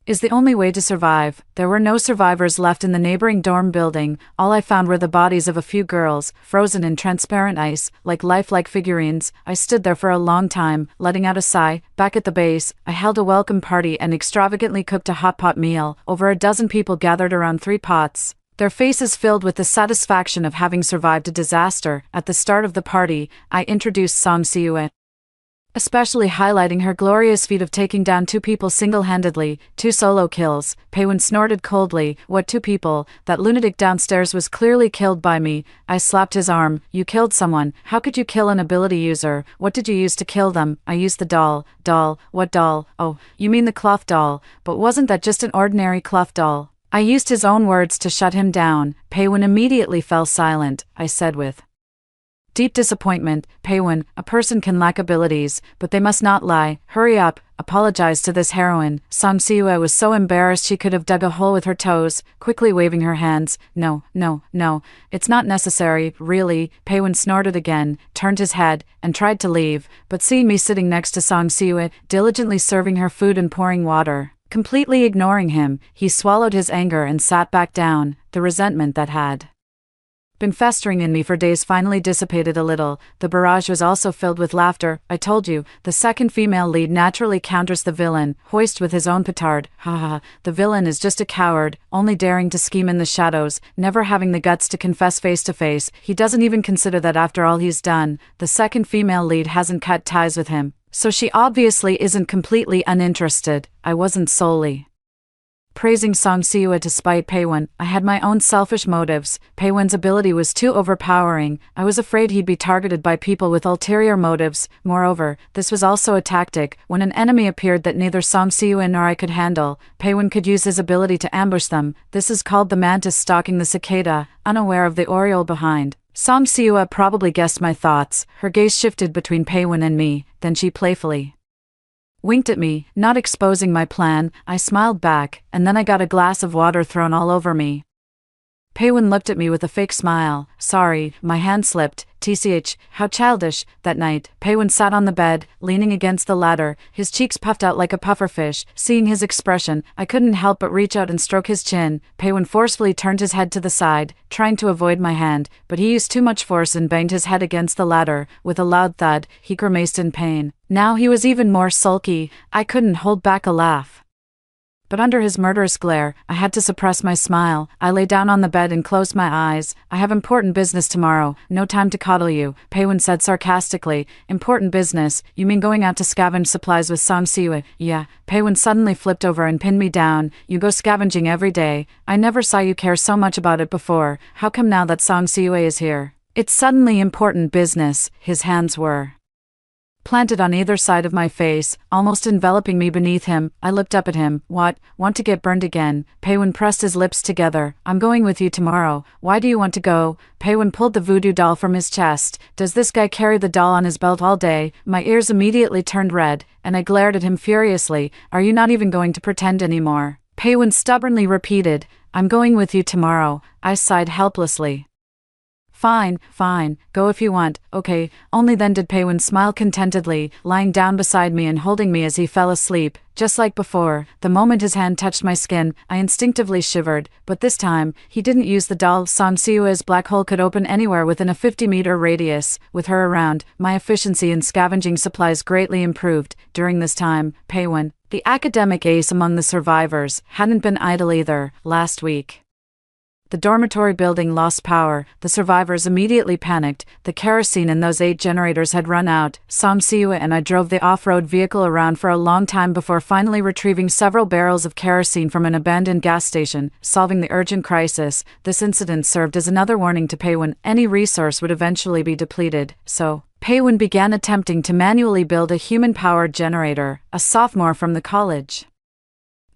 is the only way to survive. There were no survivors left in the neighboring dorm building. All I found were the bodies of a few girls, frozen in transparent ice, like lifelike figurines. I stood there for a long time, letting out a sigh. Back at the base, I held a welcome party and extravagantly cooked a hot pot meal. Over a dozen people gathered around 3 pots, their faces filled with the satisfaction of having survived a disaster. At the start of the party, I introduced Song Siue, especially highlighting her glorious feat of taking down 2 people single-handedly, 2 solo kills. Paywin snorted coldly. "What 2 people? That lunatic downstairs was clearly killed by me." I slapped his arm. "You killed someone. How could you kill an ability user? What did you use to kill them?" "I used the doll." "Doll? What doll?" "Oh, you mean the cloth doll. But wasn't that just an ordinary cloth doll?" I used his own words to shut him down. Paywin immediately fell silent. I said with Deep disappointment. Paywin, a person can lack abilities, but they must not lie. Hurry up, apologize to this heroine. Song Siua was so embarrassed she could have dug a hole with her toes, quickly waving her hands. No, it's not necessary, really. Paywin snorted again, turned his head, and tried to leave, but seeing me sitting next to Song Siua, diligently serving her food and pouring water, completely ignoring him, he swallowed his anger and sat back down. The resentment that had been festering in me for days finally dissipated a little. The barrage was also filled with laughter. I told you, the second female lead naturally counters the villain, hoist with his own petard. Ha, the villain is just a coward, only daring to scheme in the shadows, never having the guts to confess face to face. He doesn't even consider that after all he's done, the second female lead hasn't cut ties with him. So she obviously isn't completely uninterested. I wasn't solely praising Song Siua to spite Paywin. I had my own selfish motives. Paywin's ability was too overpowering. I was afraid he'd be targeted by people with ulterior motives. Moreover, this was also a tactic. When an enemy appeared that neither Song Siua nor I could handle, Paywin could use his ability to ambush them. This is called the mantis stalking the cicada, unaware of the oriole behind. Song Siua probably guessed my thoughts. Her gaze shifted between Paywin and me, then she playfully winked at me, not exposing my plan. I smiled back, and then I got a glass of water thrown all over me. Paywin looked at me with a fake smile. Sorry, my hand slipped. TCH, how childish. That night, Paywin sat on the bed, leaning against the ladder, his cheeks puffed out like a pufferfish. Seeing his expression, I couldn't help but reach out and stroke his chin. Paywin forcefully turned his head to the side, trying to avoid my hand, but he used too much force and banged his head against the ladder. With a loud thud, he grimaced in pain. Now he was even more sulky. I couldn't hold back a laugh. But under his murderous glare, I had to suppress my smile. I lay down on the bed and closed my eyes. I have important business tomorrow. No time to coddle you, Paywin said sarcastically. Important business? You mean going out to scavenge supplies with Song Siua? Yeah. Paywin suddenly flipped over and pinned me down. You go scavenging every day. I never saw you care so much about it before. How come now that Song Siua is here? It's suddenly important business. His hands were planted on either side of my face, almost enveloping me beneath him. I looked up at him. What? Want to get burned again? Paywin pressed his lips together. I'm going with you tomorrow. Why do you want to go? Paywin pulled the voodoo doll from his chest. Does this guy carry the doll on his belt all day? My ears immediately turned red, and I glared at him furiously. Are you not even going to pretend anymore? Paywin stubbornly repeated. I'm going with you tomorrow. I sighed helplessly. Fine, go if you want. Okay. Only then did Paywin smile contentedly, lying down beside me and holding me as he fell asleep. Just like before, the moment his hand touched my skin, I instinctively shivered, but this time, he didn't use the doll. Song Siua's black hole could open anywhere within a 50-meter radius. With her around, my efficiency in scavenging supplies greatly improved. During this time, Paywin, the academic ace among the survivors, hadn't been idle either. Last week, the dormitory building lost power. The survivors immediately panicked. The kerosene in those 8 generators had run out. Song Siua and I drove the off-road vehicle around for a long time before finally retrieving several barrels of kerosene from an abandoned gas station, solving the urgent crisis. This incident served as another warning to Paywin. Any resource would eventually be depleted, so Paywin began attempting to manually build a human-powered generator. A sophomore from the College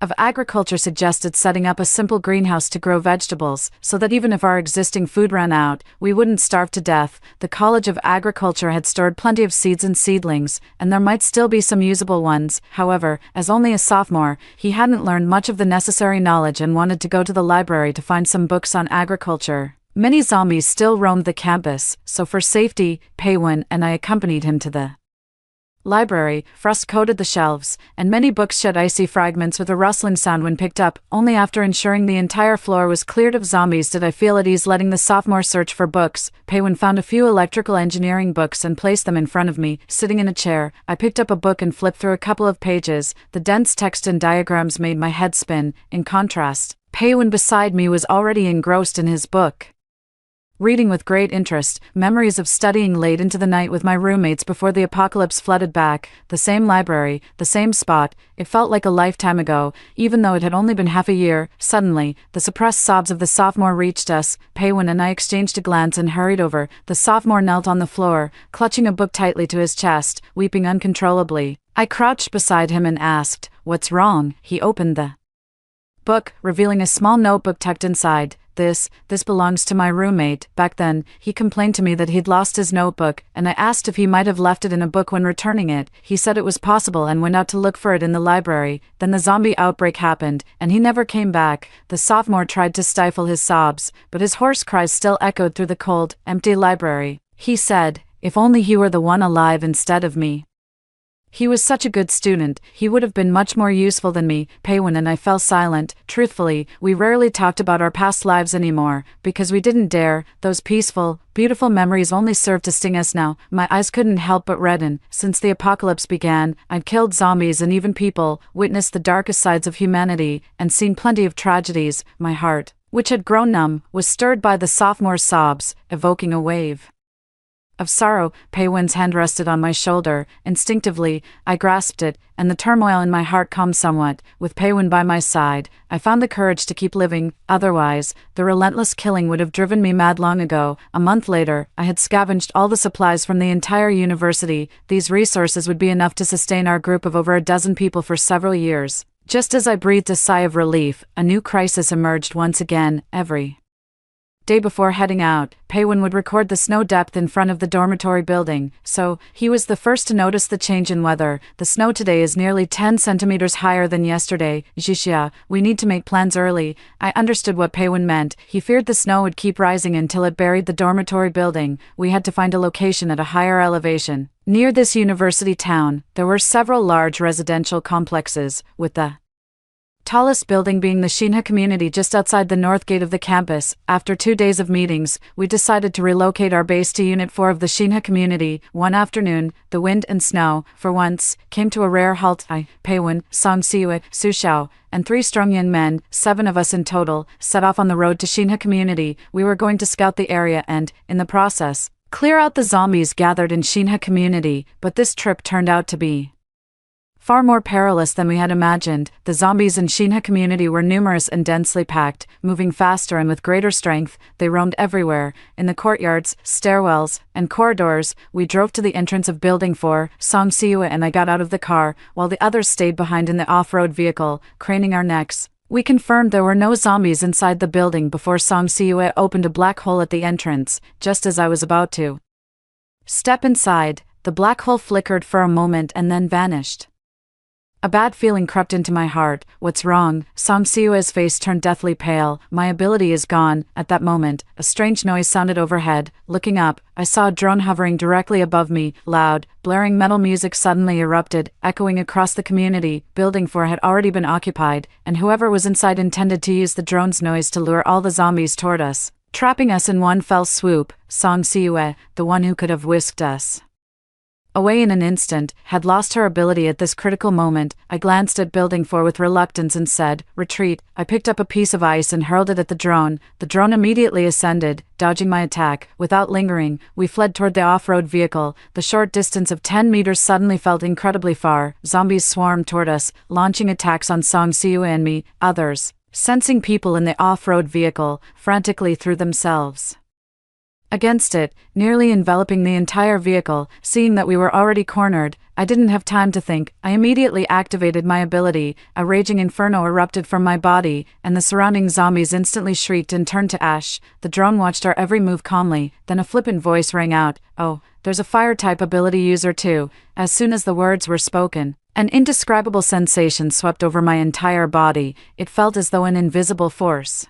of Agriculture suggested setting up a simple greenhouse to grow vegetables, so that even if our existing food ran out, we wouldn't starve to death. The College of Agriculture had stored plenty of seeds and seedlings, and there might still be some usable ones. However, as only a sophomore, he hadn't learned much of the necessary knowledge and wanted to go to the library to find some books on agriculture. Many zombies still roamed the campus, so for safety, Paywin and I accompanied him to the library. Frost coated the shelves, and many books shed icy fragments with a rustling sound when picked up. Only after ensuring the entire floor was cleared of zombies did I feel at ease letting the sophomore search for books. Paywin found a few electrical engineering books and placed them in front of me. Sitting in a chair, I picked up a book and flipped through a couple of pages. The dense text and diagrams made my head spin. In contrast, Paywin beside me was already engrossed in his book, reading with great interest. Memories of studying late into the night with my roommates before the apocalypse flooded back. The same library, the same spot. It felt like a lifetime ago, even though it had only been half a year. Suddenly, the suppressed sobs of the sophomore reached us. Paywin and I exchanged a glance and hurried over. The sophomore knelt on the floor, clutching a book tightly to his chest, weeping uncontrollably. I crouched beside him and asked, "What's wrong?" He opened the book, revealing a small notebook tucked inside. This belongs to my roommate. Back then, he complained to me that he'd lost his notebook, and I asked if he might have left it in a book when returning it. He said it was possible and went out to look for it in the library. Then the zombie outbreak happened, and he never came back. The sophomore tried to stifle his sobs, but his hoarse cries still echoed through the cold, empty library. He said, "If only he were the one alive instead of me." He was such a good student, he would have been much more useful than me. Paywin and I fell silent. Truthfully, we rarely talked about our past lives anymore, because we didn't dare. Those peaceful, beautiful memories only served to sting us now. My eyes couldn't help but redden. Since the apocalypse began, I'd killed zombies and even people, witnessed the darkest sides of humanity, and seen plenty of tragedies. My heart, which had grown numb, was stirred by the sophomore's sobs, evoking a wave of sorrow. Paywin's hand rested on my shoulder. Instinctively, I grasped it, and the turmoil in my heart calmed somewhat. With Paywin by my side, I found the courage to keep living. Otherwise, the relentless killing would have driven me mad long ago. A month later, I had scavenged all the supplies from the entire university. These resources would be enough to sustain our group of over a dozen people for several years. Just as I breathed a sigh of relief, a new crisis emerged once again. Every day before heading out, Paywin would record the snow depth in front of the dormitory building, so he was the first to notice the change in weather. "The snow today is nearly 10 centimeters higher than yesterday. Jishia, we need to make plans early." I understood what Paywin meant. He feared the snow would keep rising until it buried the dormitory building. We had to find a location at a higher elevation. Near this university town, there were several large residential complexes, with the tallest building being the Shinha community just outside the north gate of the campus. After 2 days of meetings, we decided to relocate our base to Unit 4 of the Shinha community. One afternoon, the wind and snow, for once, came to a rare halt. I, Paywin, Song Siue, Su Xiao, and 3 strong young men, 7 of us in total, set off on the road to Shinha community. We were going to scout the area and, in the process, clear out the zombies gathered in Shinha community, but this trip turned out to be far more perilous than we had imagined. The zombies in Shinha community were numerous and densely packed. Moving faster and with greater strength, they roamed everywhere. In the courtyards, stairwells, and corridors, we drove to the entrance of Building 4. Song Siua and I got out of the car, while the others stayed behind in the off-road vehicle, craning our necks. We confirmed there were no zombies inside the building before Song Siua opened a black hole at the entrance. Just as I was about to step inside, the black hole flickered for a moment and then vanished. A bad feeling crept into my heart. "What's wrong?" Song Siue's face turned deathly pale. "My ability is gone." At that moment, a strange noise sounded overhead. Looking up, I saw a drone hovering directly above me. Loud, blaring metal music suddenly erupted, echoing across the community. Building 4 had already been occupied, and whoever was inside intended to use the drone's noise to lure all the zombies toward us, trapping us in one fell swoop. Song Siue, the one who could have whisked us away in an instant, had lost her ability at this critical moment. I glanced at Building 4 with reluctance and said, "Retreat." I picked up a piece of ice and hurled it at the drone. The drone immediately ascended, dodging my attack. Without lingering, we fled toward the off-road vehicle. The short distance of 10 meters suddenly felt incredibly far. Zombies swarmed toward us, launching attacks on Song Siu and me. Others, sensing people in the off-road vehicle, frantically threw themselves against it, nearly enveloping the entire vehicle. Seeing that we were already cornered, I didn't have time to think. I immediately activated my ability. A raging inferno erupted from my body, and the surrounding zombies instantly shrieked and turned to ash. The drone watched our every move calmly, then a flippant voice rang out, "Oh, there's a fire-type ability user too." As soon as the words were spoken, an indescribable sensation swept over my entire body. It felt as though an invisible force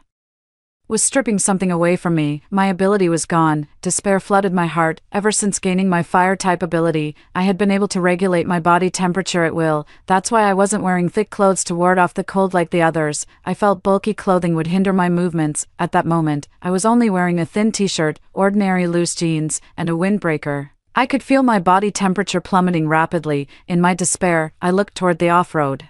was stripping something away from me. My ability was gone. Despair flooded my heart. Ever since gaining my fire-type ability, I had been able to regulate my body temperature at will. That's why I wasn't wearing thick clothes to ward off the cold like the others. I felt bulky clothing would hinder my movements. At that moment, I was only wearing a thin t-shirt, ordinary loose jeans, and a windbreaker. I could feel my body temperature plummeting rapidly. In my despair, I looked toward the off-road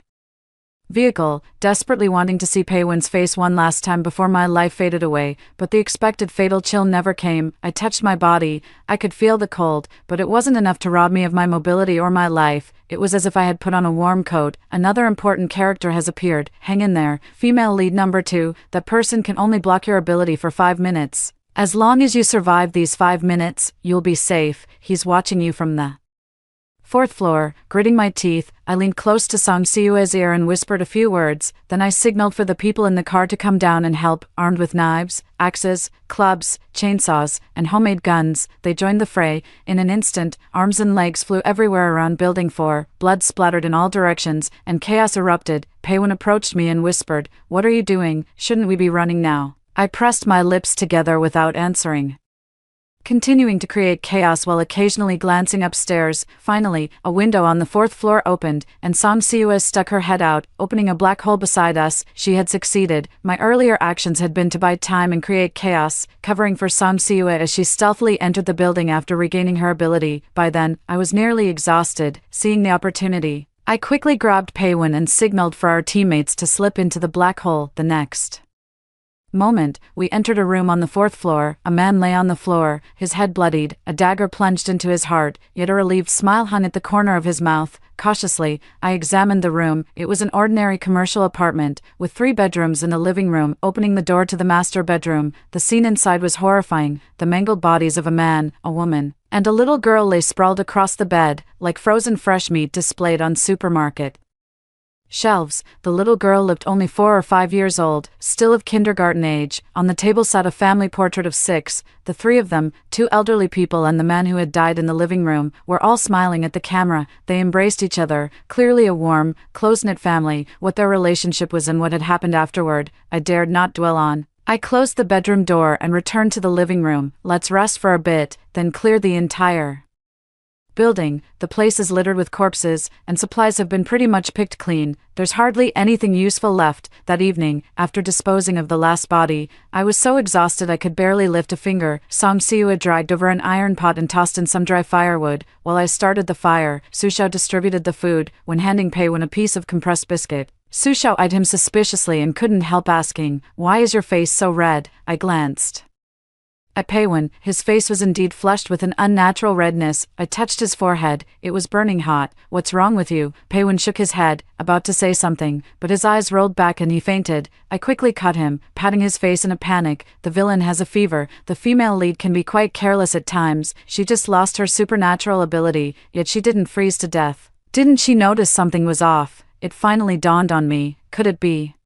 vehicle, desperately wanting to see Paywin's face one last time before my life faded away, but the expected fatal chill never came. I touched my body. I could feel the cold, but it wasn't enough to rob me of my mobility or my life. It was as if I had put on a warm coat. Another important character has appeared. Hang in there. Female lead number 2, that person can only block your ability for 5 minutes. As long as you survive these 5 minutes, you'll be safe. He's watching you from the Fourth floor, gritting my teeth, I leaned close to Song Siue's ear and whispered a few words, then I signaled for the people in the car to come down and help, armed with knives, axes, clubs, chainsaws, and homemade guns. They joined the fray. In an instant, arms and legs flew everywhere around Building 4, blood splattered in all directions, and chaos erupted. Paywon approached me and whispered, "What are you doing? Shouldn't we be running now?" I pressed my lips together without answering, continuing to create chaos while occasionally glancing upstairs. Finally, a window on the fourth floor opened, and Song Siue stuck her head out, opening a black hole beside us. She had succeeded. My earlier actions had been to buy time and create chaos, covering for Song Siue as she stealthily entered the building after regaining her ability. By then, I was nearly exhausted. Seeing the opportunity, I quickly grabbed Paywon and signaled for our teammates to slip into the black hole. The next moment, we entered a room on the fourth floor. A man lay on the floor, his head bloodied, a dagger plunged into his heart, yet a relieved smile hung at the corner of his mouth. Cautiously, I examined the room. It was an ordinary commercial apartment, with 3 bedrooms and a living room. Opening the door to the master bedroom, the scene inside was horrifying. The mangled bodies of a man, a woman, and a little girl lay sprawled across the bed, like frozen fresh meat displayed on supermarket shelves. The little girl looked only 4 or 5 years old, still of kindergarten age. On the table sat a family portrait of 6, the 3 of them, 2 elderly people and the man who had died in the living room, were all smiling at the camera. They embraced each other, clearly a warm, close-knit family. What their relationship was and what had happened afterward, I dared not dwell on. I closed the bedroom door and returned to the living room. Let's rest for a bit, then clear the entire building. The place is littered with corpses, and supplies have been pretty much picked clean. There's hardly anything useful left. That evening, after disposing of the last body, I was so exhausted I could barely lift a finger. Song Siue dragged over an iron pot and tossed in some dry firewood. While I started the fire, Su Xiao distributed the food. When handing Paywon a piece of compressed biscuit, Su Xiao eyed him suspiciously and couldn't help asking, "Why is your face so red?" I glanced at Paywon. His face was indeed flushed with an unnatural redness. I touched his forehead. It was burning hot. "What's wrong with you?" Paywon shook his head, about to say something, but his eyes rolled back and he fainted. I quickly cut him, patting his face in a panic. "The villain has a fever." The female lead can be quite careless at times. She just lost her supernatural ability, yet she didn't freeze to death. Didn't she notice something was off? It finally dawned on me. Could it be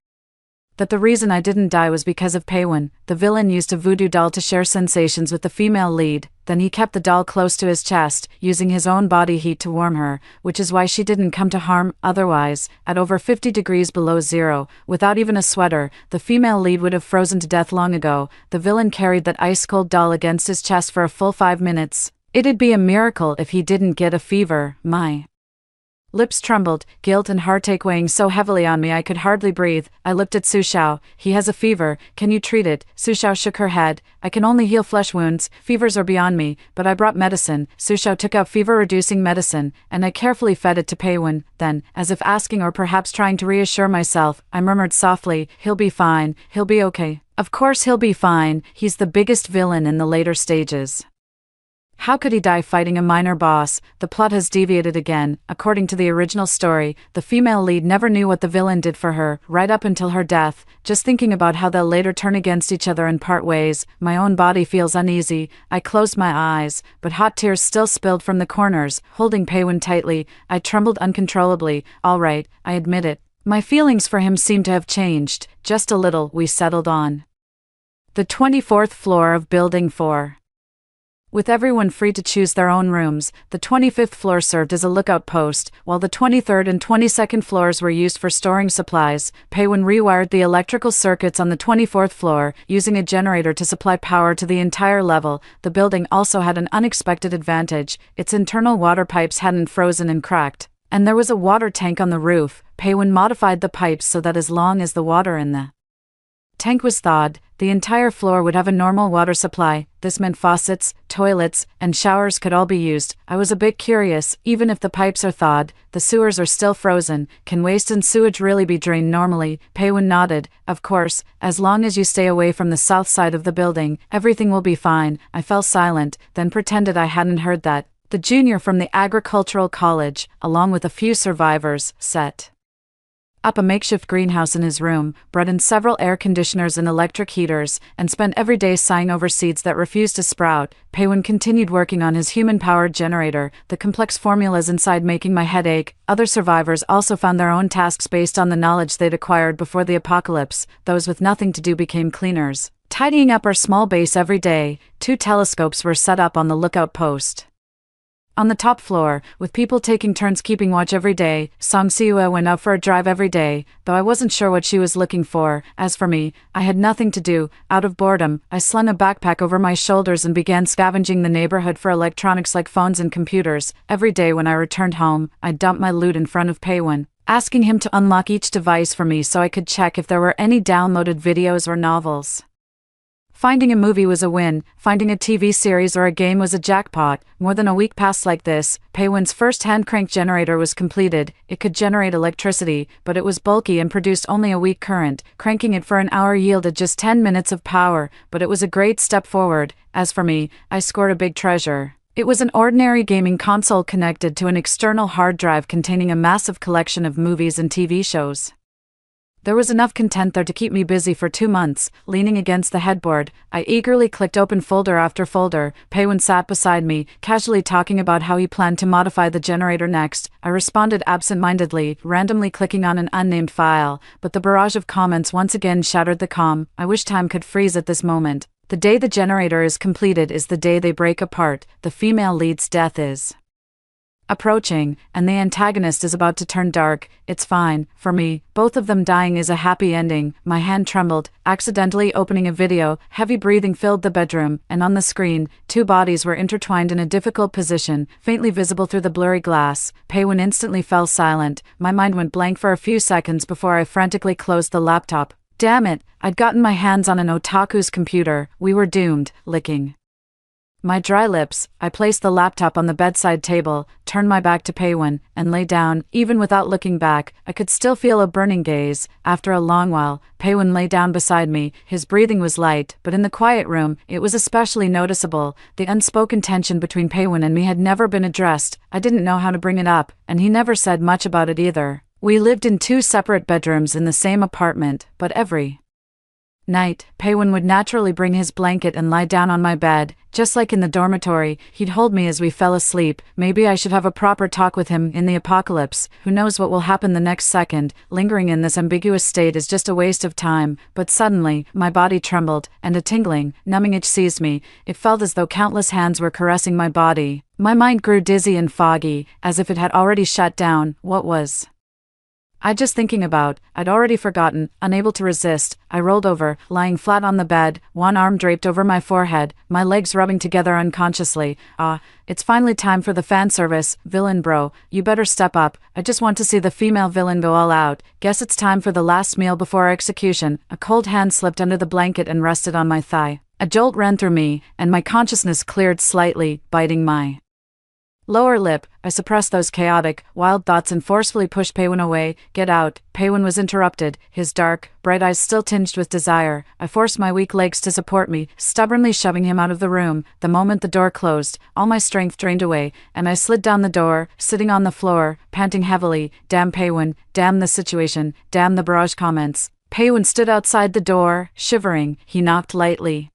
that the reason I didn't die was because of Paywon? The villain used a voodoo doll to share sensations with the female lead, then he kept the doll close to his chest, using his own body heat to warm her, which is why she didn't come to harm. Otherwise, at over 50 degrees below zero, without even a sweater, the female lead would have frozen to death long ago. The villain carried that ice-cold doll against his chest for a full 5 minutes. It'd be a miracle if he didn't get a fever. My lips trembled, guilt and heartache weighing so heavily on me I could hardly breathe. I looked at Su Xiao. "He has a fever. Can you treat it?" Su Xiao shook her head. "I can only heal flesh wounds. Fevers are beyond me, but I brought medicine." Su Xiao took out fever-reducing medicine, and I carefully fed it to Paywon. Then, as if asking or perhaps trying to reassure myself, I murmured softly, "He'll be fine. He'll be okay." Of course he'll be fine. He's the biggest villain in the later stages. How could he die fighting a minor boss? The plot has deviated again. According to the original story, the female lead never knew what the villain did for her, right up until her death. Just thinking about how they'll later turn against each other and part ways, my own body feels uneasy. I closed my eyes, but hot tears still spilled from the corners. Holding Paywon tightly, I trembled uncontrollably. "All right, I admit it. My feelings for him seem to have changed. Just a little." We settled on the 24th floor of Building 4. With everyone free to choose their own rooms, the 25th floor served as a lookout post, while the 23rd and 22nd floors were used for storing supplies. Paywon rewired the electrical circuits on the 24th floor, using a generator to supply power to the entire level. The building also had an unexpected advantage. Its internal water pipes hadn't frozen and cracked, and there was a water tank on the roof. Paywon modified the pipes so that as long as the water in the tank was thawed, the entire floor would have a normal water supply. This meant faucets, toilets, and showers could all be used. I was a bit curious. Even if the pipes are thawed, the sewers are still frozen. Can waste and sewage really be drained normally? Paywon nodded. "Of course, as long as you stay away from the south side of the building, everything will be fine." I fell silent, then pretended I hadn't heard that. The junior from the agricultural college, along with a few survivors, sat up a makeshift greenhouse in his room, brought in several air conditioners and electric heaters, and spent every day sighing over seeds that refused to sprout. Paywin continued working on his human-powered generator, the complex formulas inside making my head ache. Other survivors also found their own tasks based on the knowledge they'd acquired before the apocalypse. Those with nothing to do became cleaners. Tidying up our small base every day, 2 telescopes were set up on the lookout post on the top floor, with people taking turns keeping watch every day. Song Siua went out for a drive every day, though I wasn't sure what she was looking for. As for me, I had nothing to do. Out of boredom, I slung a backpack over my shoulders and began scavenging the neighborhood for electronics like phones and computers. Every day when I returned home, I dumped my loot in front of Paywin, asking him to unlock each device for me so I could check if there were any downloaded videos or novels. Finding a movie was a win, finding a TV series or a game was a jackpot. More than a week passed like this. Paywin's first hand-crank generator was completed. It could generate electricity, but it was bulky and produced only a weak current. Cranking it for an hour yielded just 10 minutes of power, but it was a great step forward. As for me, I scored a big treasure. It was an ordinary gaming console connected to an external hard drive containing a massive collection of movies and TV shows. There was enough content there to keep me busy for 2 months. Leaning against the headboard, I eagerly clicked open folder after folder. Paywin sat beside me, casually talking about how he planned to modify the generator next. I responded absent-mindedly, randomly clicking on an unnamed file, but the barrage of comments once again shattered the calm. I wish time could freeze at this moment. The day the generator is completed is the day they break apart. The female lead's death is approaching, and the antagonist is about to turn dark. It's fine. For me, both of them dying is a happy ending. My hand trembled, accidentally opening a video. Heavy breathing filled the bedroom, and on the screen, 2 bodies were intertwined in a difficult position, faintly visible through the blurry glass. Paywin instantly fell silent. My mind went blank for a few seconds before I frantically closed the laptop. Damn it, I'd gotten my hands on an otaku's computer. We were doomed. Licking my dry lips, I placed the laptop on the bedside table, turned my back to Paywin, and lay down. Even without looking back, I could still feel a burning gaze. After a long while, Paywin lay down beside me. His breathing was light, but in the quiet room, it was especially noticeable. The unspoken tension between Paywin and me had never been addressed. I didn't know how to bring it up, and he never said much about it either. We lived in 2 separate bedrooms in the same apartment, but every night, Paywin would naturally bring his blanket and lie down on my bed. Just like in the dormitory, he'd hold me as we fell asleep. Maybe I should have a proper talk with him in the apocalypse. Who knows what will happen the next second? Lingering in this ambiguous state is just a waste of time. But suddenly, my body trembled, and a tingling, numbing itch seized me. It felt as though countless hands were caressing my body. My mind grew dizzy and foggy, as if it had already shut down. What was I just thinking about? I'd already forgotten. Unable to resist, I rolled over, lying flat on the bed, one arm draped over my forehead, my legs rubbing together unconsciously. It's finally time for the fan service. Villain bro, you better step up. I just want to see the female villain go all out. Guess it's time for the last meal before our execution. A cold hand slipped under the blanket and rested on my thigh. A jolt ran through me, and my consciousness cleared slightly, biting my lower lip. I suppressed those chaotic, wild thoughts and forcefully pushed Paywin away. Get out. Paywin was interrupted, his dark, bright eyes still tinged with desire. I forced my weak legs to support me, stubbornly shoving him out of the room. The moment the door closed, all my strength drained away, and I slid down the door, sitting on the floor, panting heavily. Damn Paywin, damn the situation, damn the barrage comments. Paywin stood outside the door, shivering. He knocked lightly.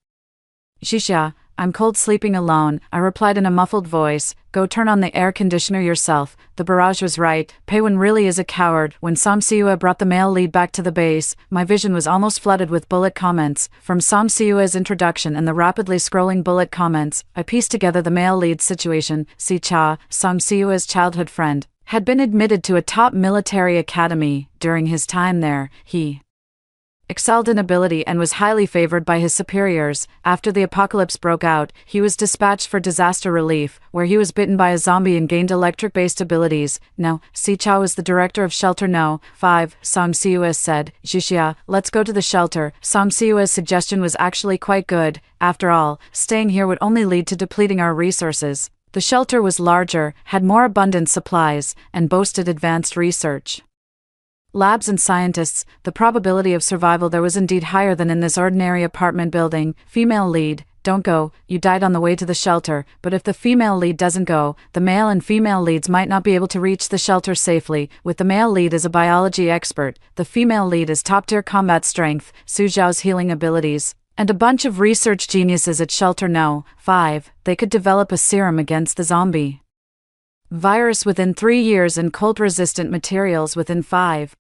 Shisha, I'm cold sleeping alone, I replied in a muffled voice. Go turn on the air conditioner yourself. The barrage was right. Paywin really is a coward. When Som Siua brought the male lead back to the base, my vision was almost flooded with bullet comments. From Som Siua's introduction and the rapidly scrolling bullet comments, I pieced together the male lead's situation. Si Cha, Som Siua's childhood friend, had been admitted to a top military academy. During his time there, he excelled in ability and was highly favored by his superiors. After the apocalypse broke out, he was dispatched for disaster relief, where he was bitten by a zombie and gained electric-based abilities. Now, Si Chao was the director of Shelter No. 5. Som Siua said, Jixia, let's go to the shelter. Som Siua's suggestion was actually quite good. After all, staying here would only lead to depleting our resources. The shelter was larger, had more abundant supplies, and boasted advanced research labs and scientists. The probability of survival there was indeed higher than in this ordinary apartment building. Female lead, don't go, you died on the way to the shelter, but if the female lead doesn't go, the male and female leads might not be able to reach the shelter safely, with the male lead as a biology expert, the female lead as top-tier combat strength, Su Zhao's healing abilities, and a bunch of research geniuses at Shelter No. 5, they could develop a serum against the zombie virus within 3 years and cold-resistant materials within 5.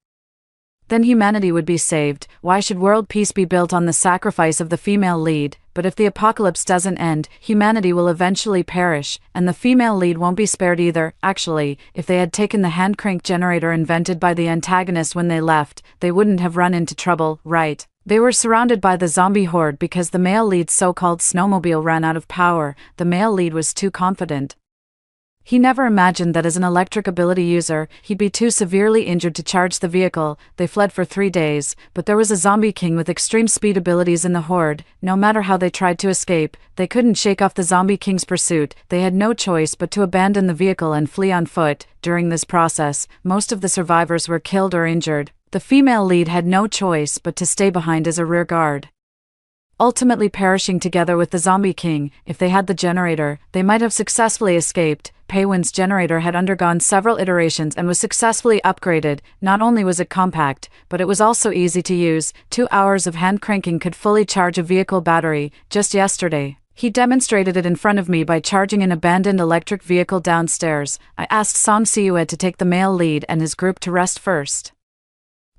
Then humanity would be saved. Why should world peace be built on the sacrifice of the female lead? But if the apocalypse doesn't end, humanity will eventually perish, and the female lead won't be spared either. Actually, if they had taken the hand crank generator invented by the antagonist when they left, they wouldn't have run into trouble, right? They were surrounded by the zombie horde because the male lead's so-called snowmobile ran out of power. The male lead was too confident. He never imagined that as an electric ability user, he'd be too severely injured to charge the vehicle. They fled for 3 days, but there was a zombie king with extreme speed abilities in the horde. No matter how they tried to escape, they couldn't shake off the zombie king's pursuit. They had no choice but to abandon the vehicle and flee on foot. During this process, most of the survivors were killed or injured. The female lead had no choice but to stay behind as a rear guard, ultimately perishing together with the zombie king. If they had the generator, they might have successfully escaped. Pei-Wen's generator had undergone several iterations and was successfully upgraded. Not only was it compact, but it was also easy to use. 2 hours of hand cranking could fully charge a vehicle battery. Just yesterday, he demonstrated it in front of me by charging an abandoned electric vehicle downstairs. I asked Song Siue to take the male lead and his group to rest first,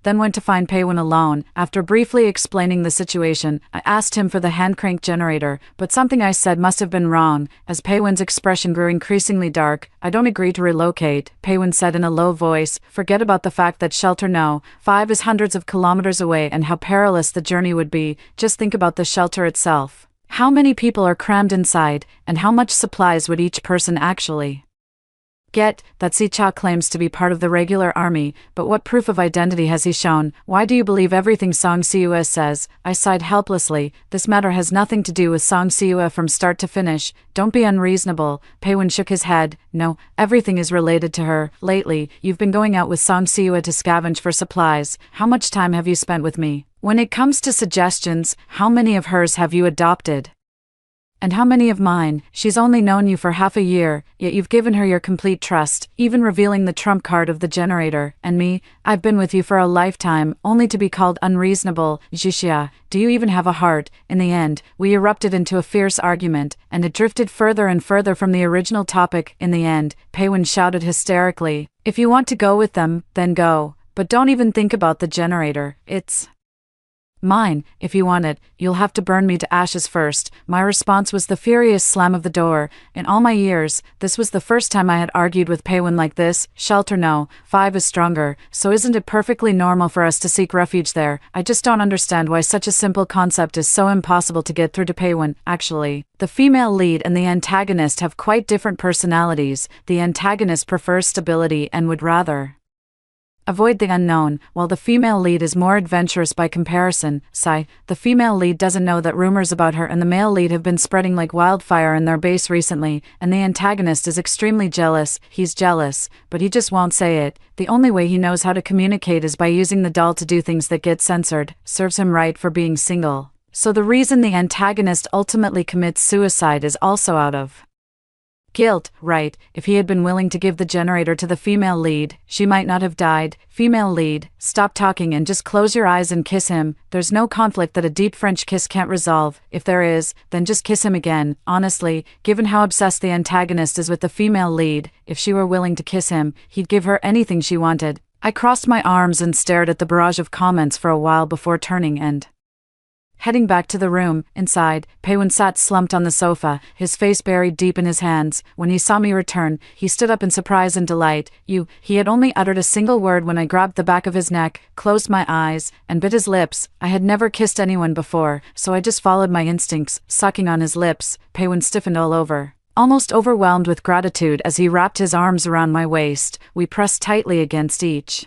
then went to find Pei-Wen alone. After briefly explaining the situation, I asked him for the hand crank generator, but something I said must have been wrong. As Pei-Wen's expression grew increasingly dark, I don't agree to relocate, Pei-Wen said in a low voice. Forget about the fact that Shelter No. 5 is hundreds of kilometers away and how perilous the journey would be. Just think about the shelter itself. How many people are crammed inside, and how much supplies would each person actually get? That Sicha claims to be part of the regular army, but what proof of identity has he shown? Why do you believe everything Song Siue says? I sighed helplessly. This matter has nothing to do with Song Siue from start to finish. Don't be unreasonable. Pei-Wen shook his head. No, everything is related to her. Lately, you've been going out with Song Siue to scavenge for supplies. How much time have you spent with me? When it comes to suggestions, how many of hers have you adopted? And how many of mine? She's only known you for half a year, yet you've given her your complete trust, even revealing the trump card of the generator. And me, I've been with you for a lifetime, only to be called unreasonable. Jixia, do you even have a heart? In the end, we erupted into a fierce argument, and it drifted further and further from the original topic. In the end, Pei-Wen shouted hysterically, if you want to go with them, then go. But don't even think about the generator. It's mine. If you want it, you'll have to burn me to ashes first. My response was the furious slam of the door. In all my years, this was the first time I had argued with Pei-Wen like this. Shelter No. 5 is stronger, so isn't it perfectly normal for us to seek refuge there? I just don't understand why such a simple concept is so impossible to get through to Pei-Wen. Actually, the female lead and the antagonist have quite different personalities. The antagonist prefers stability and would rather avoid the unknown, while the female lead is more adventurous by comparison. Sigh, the female lead doesn't know that rumors about her and the male lead have been spreading like wildfire in their base recently, and the antagonist is extremely jealous. He's jealous, but he just won't say it. The only way he knows how to communicate is by using the doll to do things that get censored. Serves him right for being single. So the reason the antagonist ultimately commits suicide is also out of guilt, right? If he had been willing to give the generator to the female lead, she might not have died. Female lead, stop talking and just close your eyes and kiss him. There's no conflict that a deep French kiss can't resolve. If there is, then just kiss him again. Honestly, given how obsessed the antagonist is with the female lead, if she were willing to kiss him, he'd give her anything she wanted. I crossed my arms and stared at the barrage of comments for a while before turning and heading back to the room. Inside, Pei-Wen sat slumped on the sofa, his face buried deep in his hands. When he saw me return, he stood up in surprise and delight. He had only uttered a single word when I grabbed the back of his neck, closed my eyes, and bit his lips. I had never kissed anyone before, so I just followed my instincts, sucking on his lips. Pei-Wen stiffened all over, almost overwhelmed with gratitude as he wrapped his arms around my waist. We pressed tightly against each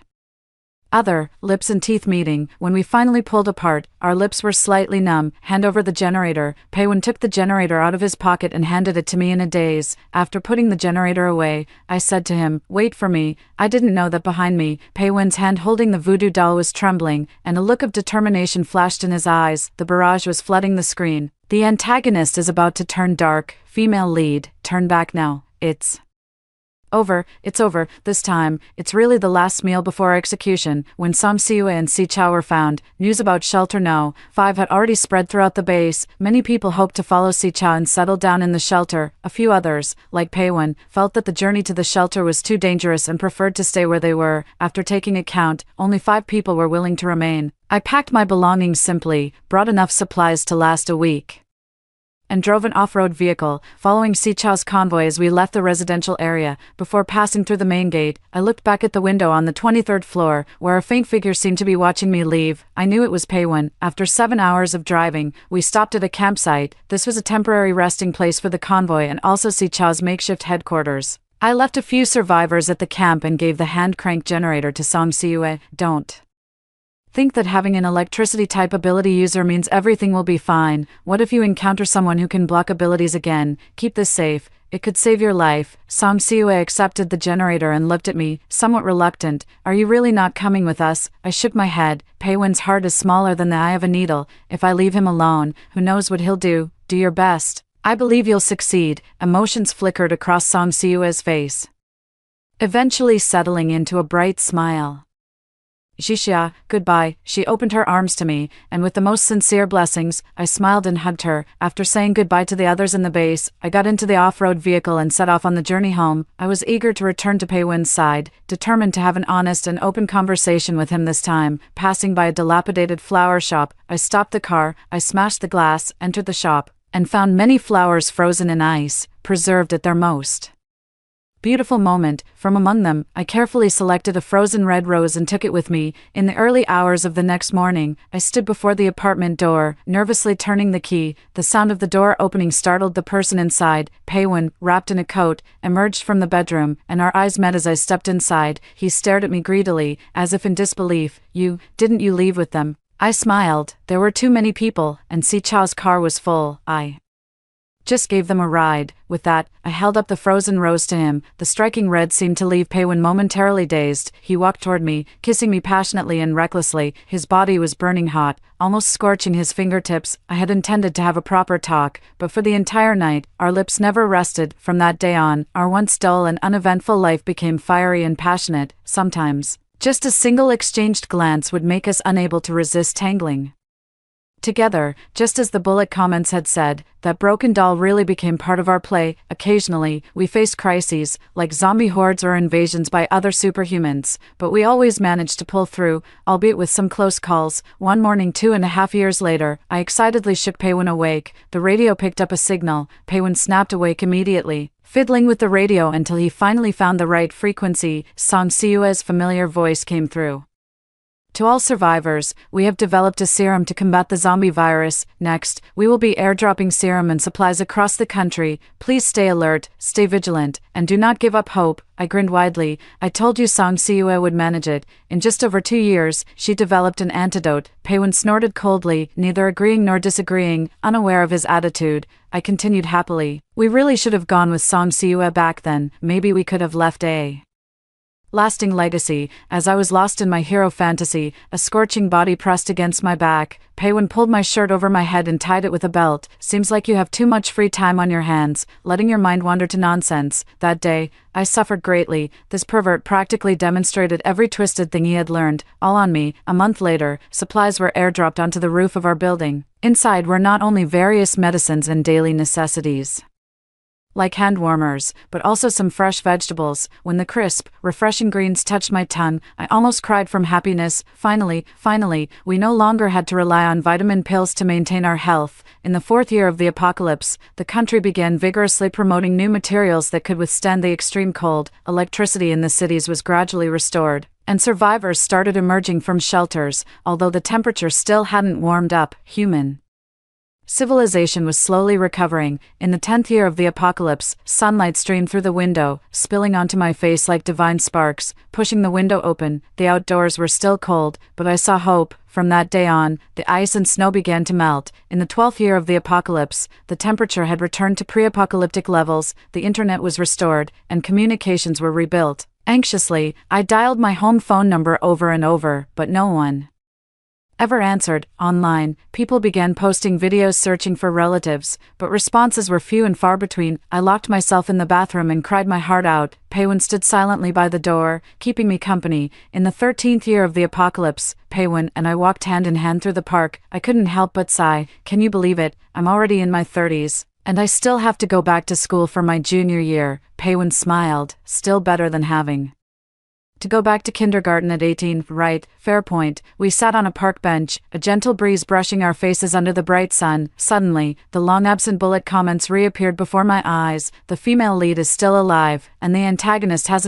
other, lips and teeth meeting. When we finally pulled apart, our lips were slightly numb. Hand over the generator. Pei-Wen took the generator out of his pocket and handed it to me in a daze. After putting the generator away, I said to him, wait for me. I didn't know that behind me, Pei-Wen's hand holding the voodoo doll was trembling, and a look of determination flashed in his eyes. The barrage was flooding the screen. The antagonist is about to turn dark, female lead, turn back now, it's over, this time. It's really the last meal before execution. When Som Siue and Si Chao were found, news about Shelter No. 5 had already spread throughout the base. Many people hoped to follow Si Chao and settle down in the shelter. A few others, like Peiwen, felt that the journey to the shelter was too dangerous and preferred to stay where they were. After taking account, only 5 people were willing to remain. I packed my belongings simply, brought enough supplies to last a week, and drove an off-road vehicle, following Si Chao's convoy as we left the residential area. Before passing through the main gate, I looked back at the window on the 23rd floor, where a faint figure seemed to be watching me leave. I knew it was Peiwen. After 7 hours of driving, we stopped at a campsite. This was a temporary resting place for the convoy and also Si Chao's makeshift headquarters. I left a few survivors at the camp and gave the hand crank generator to Som Siue. Don't think that having an electricity-type ability user means everything will be fine. What if you encounter someone who can block abilities again? Keep this safe. It could save your life. Som Siue accepted the generator and looked at me, somewhat reluctant. Are you really not coming with us? I shook my head. Peiwen's heart is smaller than the eye of a needle. If I leave him alone, who knows what he'll do? Do your best. I believe you'll succeed. Emotions flickered across Som Siue's face, eventually settling into a bright smile. Xixia, goodbye. She opened her arms to me, and with the most sincere blessings, I smiled and hugged her. After saying goodbye to the others in the base, I got into the off-road vehicle and set off on the journey home. I was eager to return to Peiwen's side, determined to have an honest and open conversation with him this time. Passing by a dilapidated flower shop, I stopped the car, I smashed the glass, entered the shop, and found many flowers frozen in ice, preserved at their most beautiful moment. From among them, I carefully selected a frozen red rose and took it with me. In the early hours of the next morning, I stood before the apartment door, nervously turning the key. The sound of the door opening startled the person inside. Peiwen, wrapped in a coat, emerged from the bedroom, and our eyes met as I stepped inside. He stared at me greedily, as if in disbelief. Didn't you leave with them? I smiled. There were too many people, and Si Chao's car was full. I just gave them a ride. With that, I held up the frozen rose to him. The striking red seemed to leave Peiwen momentarily dazed. He walked toward me, kissing me passionately and recklessly. His body was burning hot, almost scorching his fingertips. I had intended to have a proper talk, but for the entire night, our lips never rested. From that day on, our once dull and uneventful life became fiery and passionate. Sometimes, just a single exchanged glance would make us unable to resist tangling together. Just as the bullet comments had said, that broken doll really became part of our play. Occasionally, we faced crises, like zombie hordes or invasions by other superhumans, but we always managed to pull through, albeit with some close calls. One morning 2.5 years later, I excitedly shook Peiwen awake. The radio picked up a signal. Peiwen snapped awake immediately, fiddling with the radio until he finally found the right frequency. Som Siue's familiar voice came through. To all survivors, we have developed a serum to combat the zombie virus. Next, we will be airdropping serum and supplies across the country. Please stay alert, stay vigilant, and do not give up hope. I grinned widely. I told you Som Siue would manage it. In just over 2 years, she developed an antidote. Peiwen snorted coldly, neither agreeing nor disagreeing, unaware of his attitude. I continued happily. We really should have gone with Som Siue back then. Maybe we could have left a lasting legacy. As I was lost in my hero fantasy, a scorching body pressed against my back. Peiwen pulled my shirt over my head and tied it with a belt. Seems like you have too much free time on your hands, letting your mind wander to nonsense. That day, I suffered greatly. This pervert practically demonstrated every twisted thing he had learned, all on me. A month later, supplies were airdropped onto the roof of our building. Inside were not only various medicines and daily necessities, like hand warmers, but also some fresh vegetables. When the crisp, refreshing greens touched my tongue, I almost cried from happiness. Finally, we no longer had to rely on vitamin pills to maintain our health. In the 4th year of the apocalypse, the country began vigorously promoting new materials that could withstand the extreme cold. Electricity in the cities was gradually restored, and survivors started emerging from shelters. Although the temperature still hadn't warmed up, human civilization was slowly recovering. In the 10th year of the apocalypse, sunlight streamed through the window, spilling onto my face like divine sparks. Pushing the window open, the outdoors were still cold, but I saw hope. From that day on, the ice and snow began to melt. In the 12th year of the apocalypse, the temperature had returned to pre-apocalyptic levels, the internet was restored, and communications were rebuilt. Anxiously, I dialed my home phone number over and over, but no one ever answered. Online, people began posting videos searching for relatives, but responses were few and far between. I locked myself in the bathroom and cried my heart out. Paywin stood silently by the door, keeping me company. In the 13th year of the apocalypse, Paywin and I walked hand in hand through the park. I couldn't help but sigh. Can you believe it? I'm already in my 30s. And I still have to go back to school for my junior year. Paywin smiled. Still better than having to go back to kindergarten at 18, right? Fair point. We sat on a park bench, a gentle breeze brushing our faces under the bright sun. Suddenly, the long-absent bullet comments reappeared before my eyes. The female lead is still alive, and the antagonist hasn't